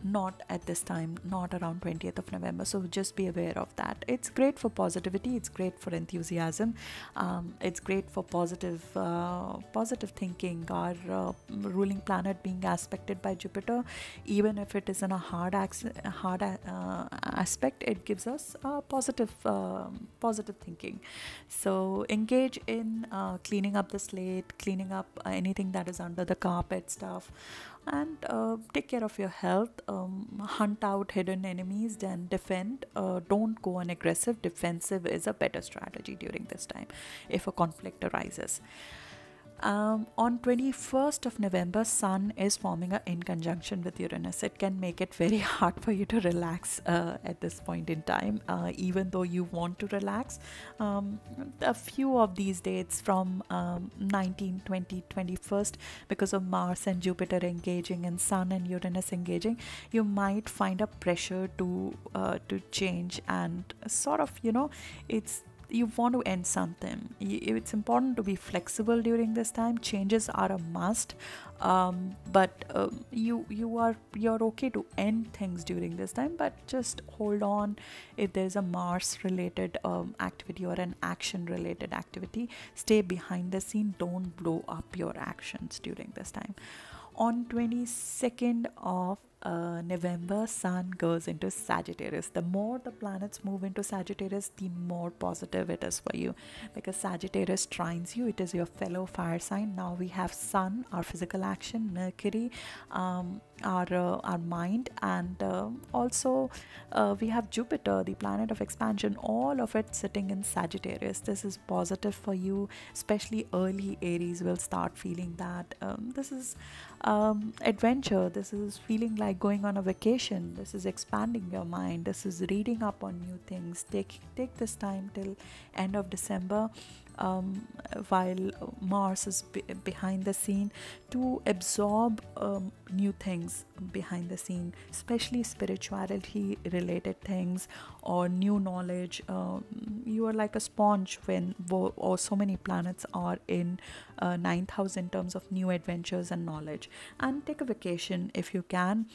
not at this time, not around 20th of November. So just be aware of that. It's great for positivity, it's great for enthusiasm, it's great for positive thinking. Our ruling planet being aspected by Jupiter, even if it is in a hard aspect, it gives us positive thinking. So engage in cleaning up the slate, cleaning up anything that is under the carpet stuff, and take care of your health. Hunt out hidden enemies, then defend. Don't go on aggressive. Defensive is a better strategy during this time if a conflict arises. On 21st of November, Sun is forming in conjunction with Uranus. It can make it very hard for you to relax at this point in time, even though you want to relax. A few of these dates from 19, 20, 21st, because of Mars and Jupiter engaging and Sun and Uranus engaging, you might find a pressure to change, and sort of, you want to end something. It's important to be flexible during this time. Changes are a must, but you're okay to end things during this time, but just hold on. If there's a Mars related activity or an action related activity, stay behind the scene. Don't blow up your actions during this time. On 22nd of November, Sun goes into Sagittarius. The more the planets move into Sagittarius, the more positive it is for you, because Sagittarius trines you. It is your fellow fire sign. Now we have Sun, our physical action, Mercury, our mind, and also we have Jupiter, the planet of expansion, all of it sitting in Sagittarius. This is positive for you, especially early Aries will start feeling that. This is adventure. This is feeling like going on a vacation. This is expanding your mind. This is reading up on new things. Take this time till end of December, while Mars is behind the scene, to absorb new things behind the scene, especially spirituality related things or new knowledge. You are like a sponge when or so many planets are in ninth house in terms of new adventures and knowledge. And take a vacation if you can.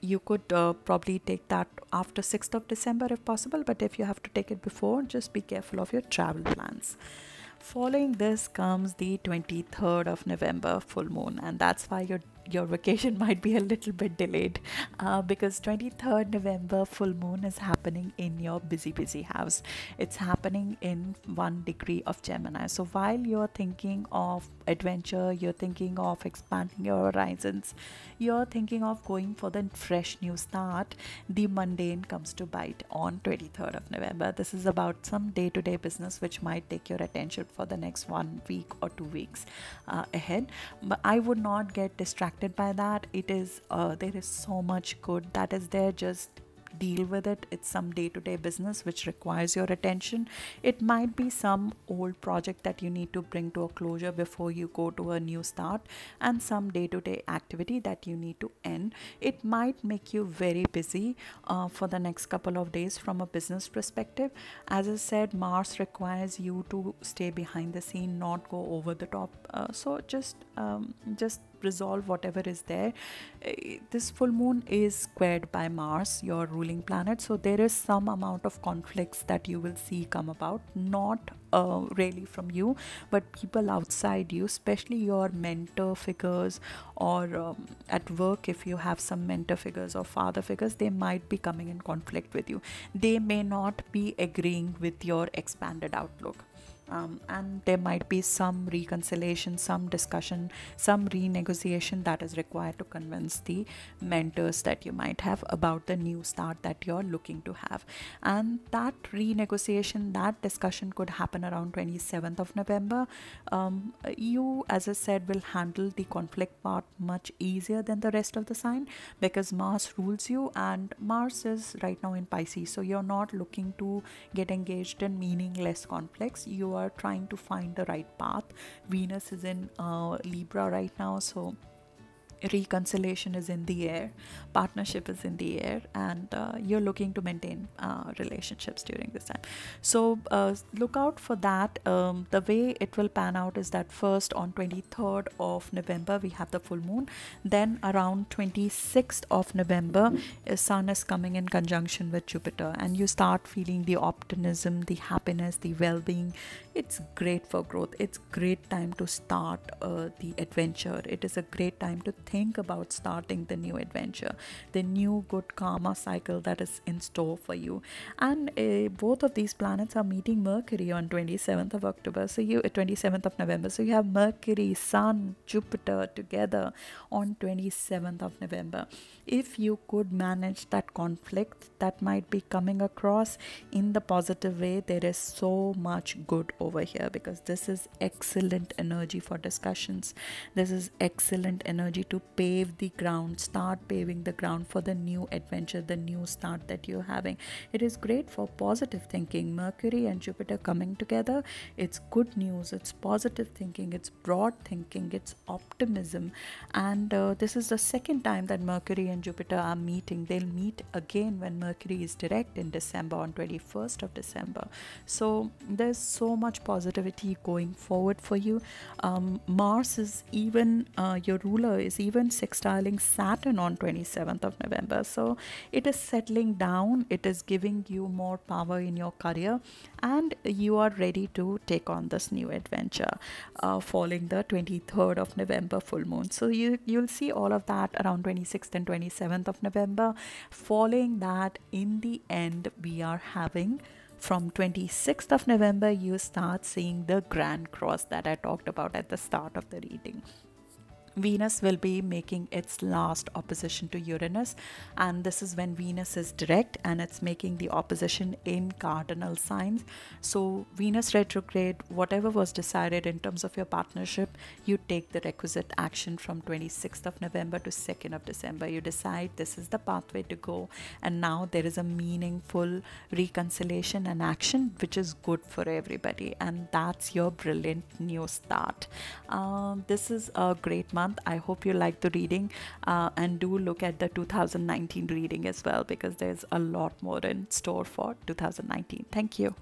You could probably take that after 6th of December if possible, but if you have to take it before, just be careful of your travel plans. Following this comes the 23rd of November full moon, and that's why your vacation might be a little bit delayed, because 23rd November full moon is happening in your busy house. It's happening in 1 degree of Gemini. So while you're thinking of adventure, you're thinking of expanding your horizons, you're thinking of going for the fresh new start, the mundane comes to bite on 23rd of November. This is about some day-to-day business which might take your attention for the next 1 week or 2 weeks ahead. But I would not get distracted by that. It is there is so much good that is there. Just deal with it. It's some day-to-day business which requires your attention. It might be some old project that you need to bring to a closure before you go to a new start, and some day-to-day activity that you need to end. It might make you very busy for the next couple of days from a business perspective. As I said, Mars requires you to stay behind the scene, not go over the top. So just resolve whatever is there. This full moon is squared by Mars, your ruling planet, so there is some amount of conflicts that you will see come about, not really from you, but people outside you, especially your mentor figures, or at work, if you have some mentor figures or father figures, they might be coming in conflict with you. They may not be agreeing with your expanded outlook. And there might be some reconciliation, some discussion, some renegotiation that is required to convince the mentors that you might have about the new start that you're looking to have. And that renegotiation, that discussion could happen around 27th of November. You, as I said, will handle the conflict part much easier than the rest of the sign, because Mars rules you, and Mars is right now in Pisces, so you're not looking to get engaged in meaningless conflicts. You are trying to find the right path. Venus is in Libra right now, so reconciliation is in the air, partnership is in the air, and you're looking to maintain relationships during this time. So look out for that. The way it will pan out is that first on 23rd of November we have the full moon, then around 26th of November sun is coming in conjunction with Jupiter, and you start feeling the optimism, the happiness, the well-being. It's great for growth. It's great time to start the adventure. It is a great time to think about starting the new adventure, the new good karma cycle that is in store for you. And both of these planets are meeting Mercury on 27th of October, so you 27th of November. So you have Mercury, Sun, Jupiter together on 27th of November. If you could manage that conflict that might be coming across in the positive way, there is so much good over here, because this is excellent energy for discussions. This is excellent energy to pave the ground, start paving the ground for the new adventure, the new start that you're having. It is great for positive thinking. Mercury and Jupiter coming together, it's good news, it's positive thinking, it's broad thinking, it's optimism. And this is the second time that Mercury and Jupiter are meeting. They'll meet again when Mercury is direct in December, on 21st of December. So there's so much positivity going forward for you. Mars is even your ruler is even sextiling Saturn on 27th of November. So it is settling down, it is giving you more power in your career, and you are ready to take on this new adventure following the 23rd of November full moon. So you'll see all of that around 26th and 27th of November. Following that, in the end, we are having from 26th of November, you start seeing the Grand Cross that I talked about at the start of the reading. Venus will be making its last opposition to Uranus, and this is when Venus is direct and it's making the opposition in cardinal signs. So Venus retrograde, whatever was decided in terms of your partnership, you take the requisite action from 26th of November to 2nd of December. You decide this is the pathway to go, and now there is a meaningful reconciliation and action which is good for everybody, and that's your brilliant new start. This is a great month. I hope you like the reading, and do look at the 2019 reading as well, because there's a lot more in store for 2019. Thank you.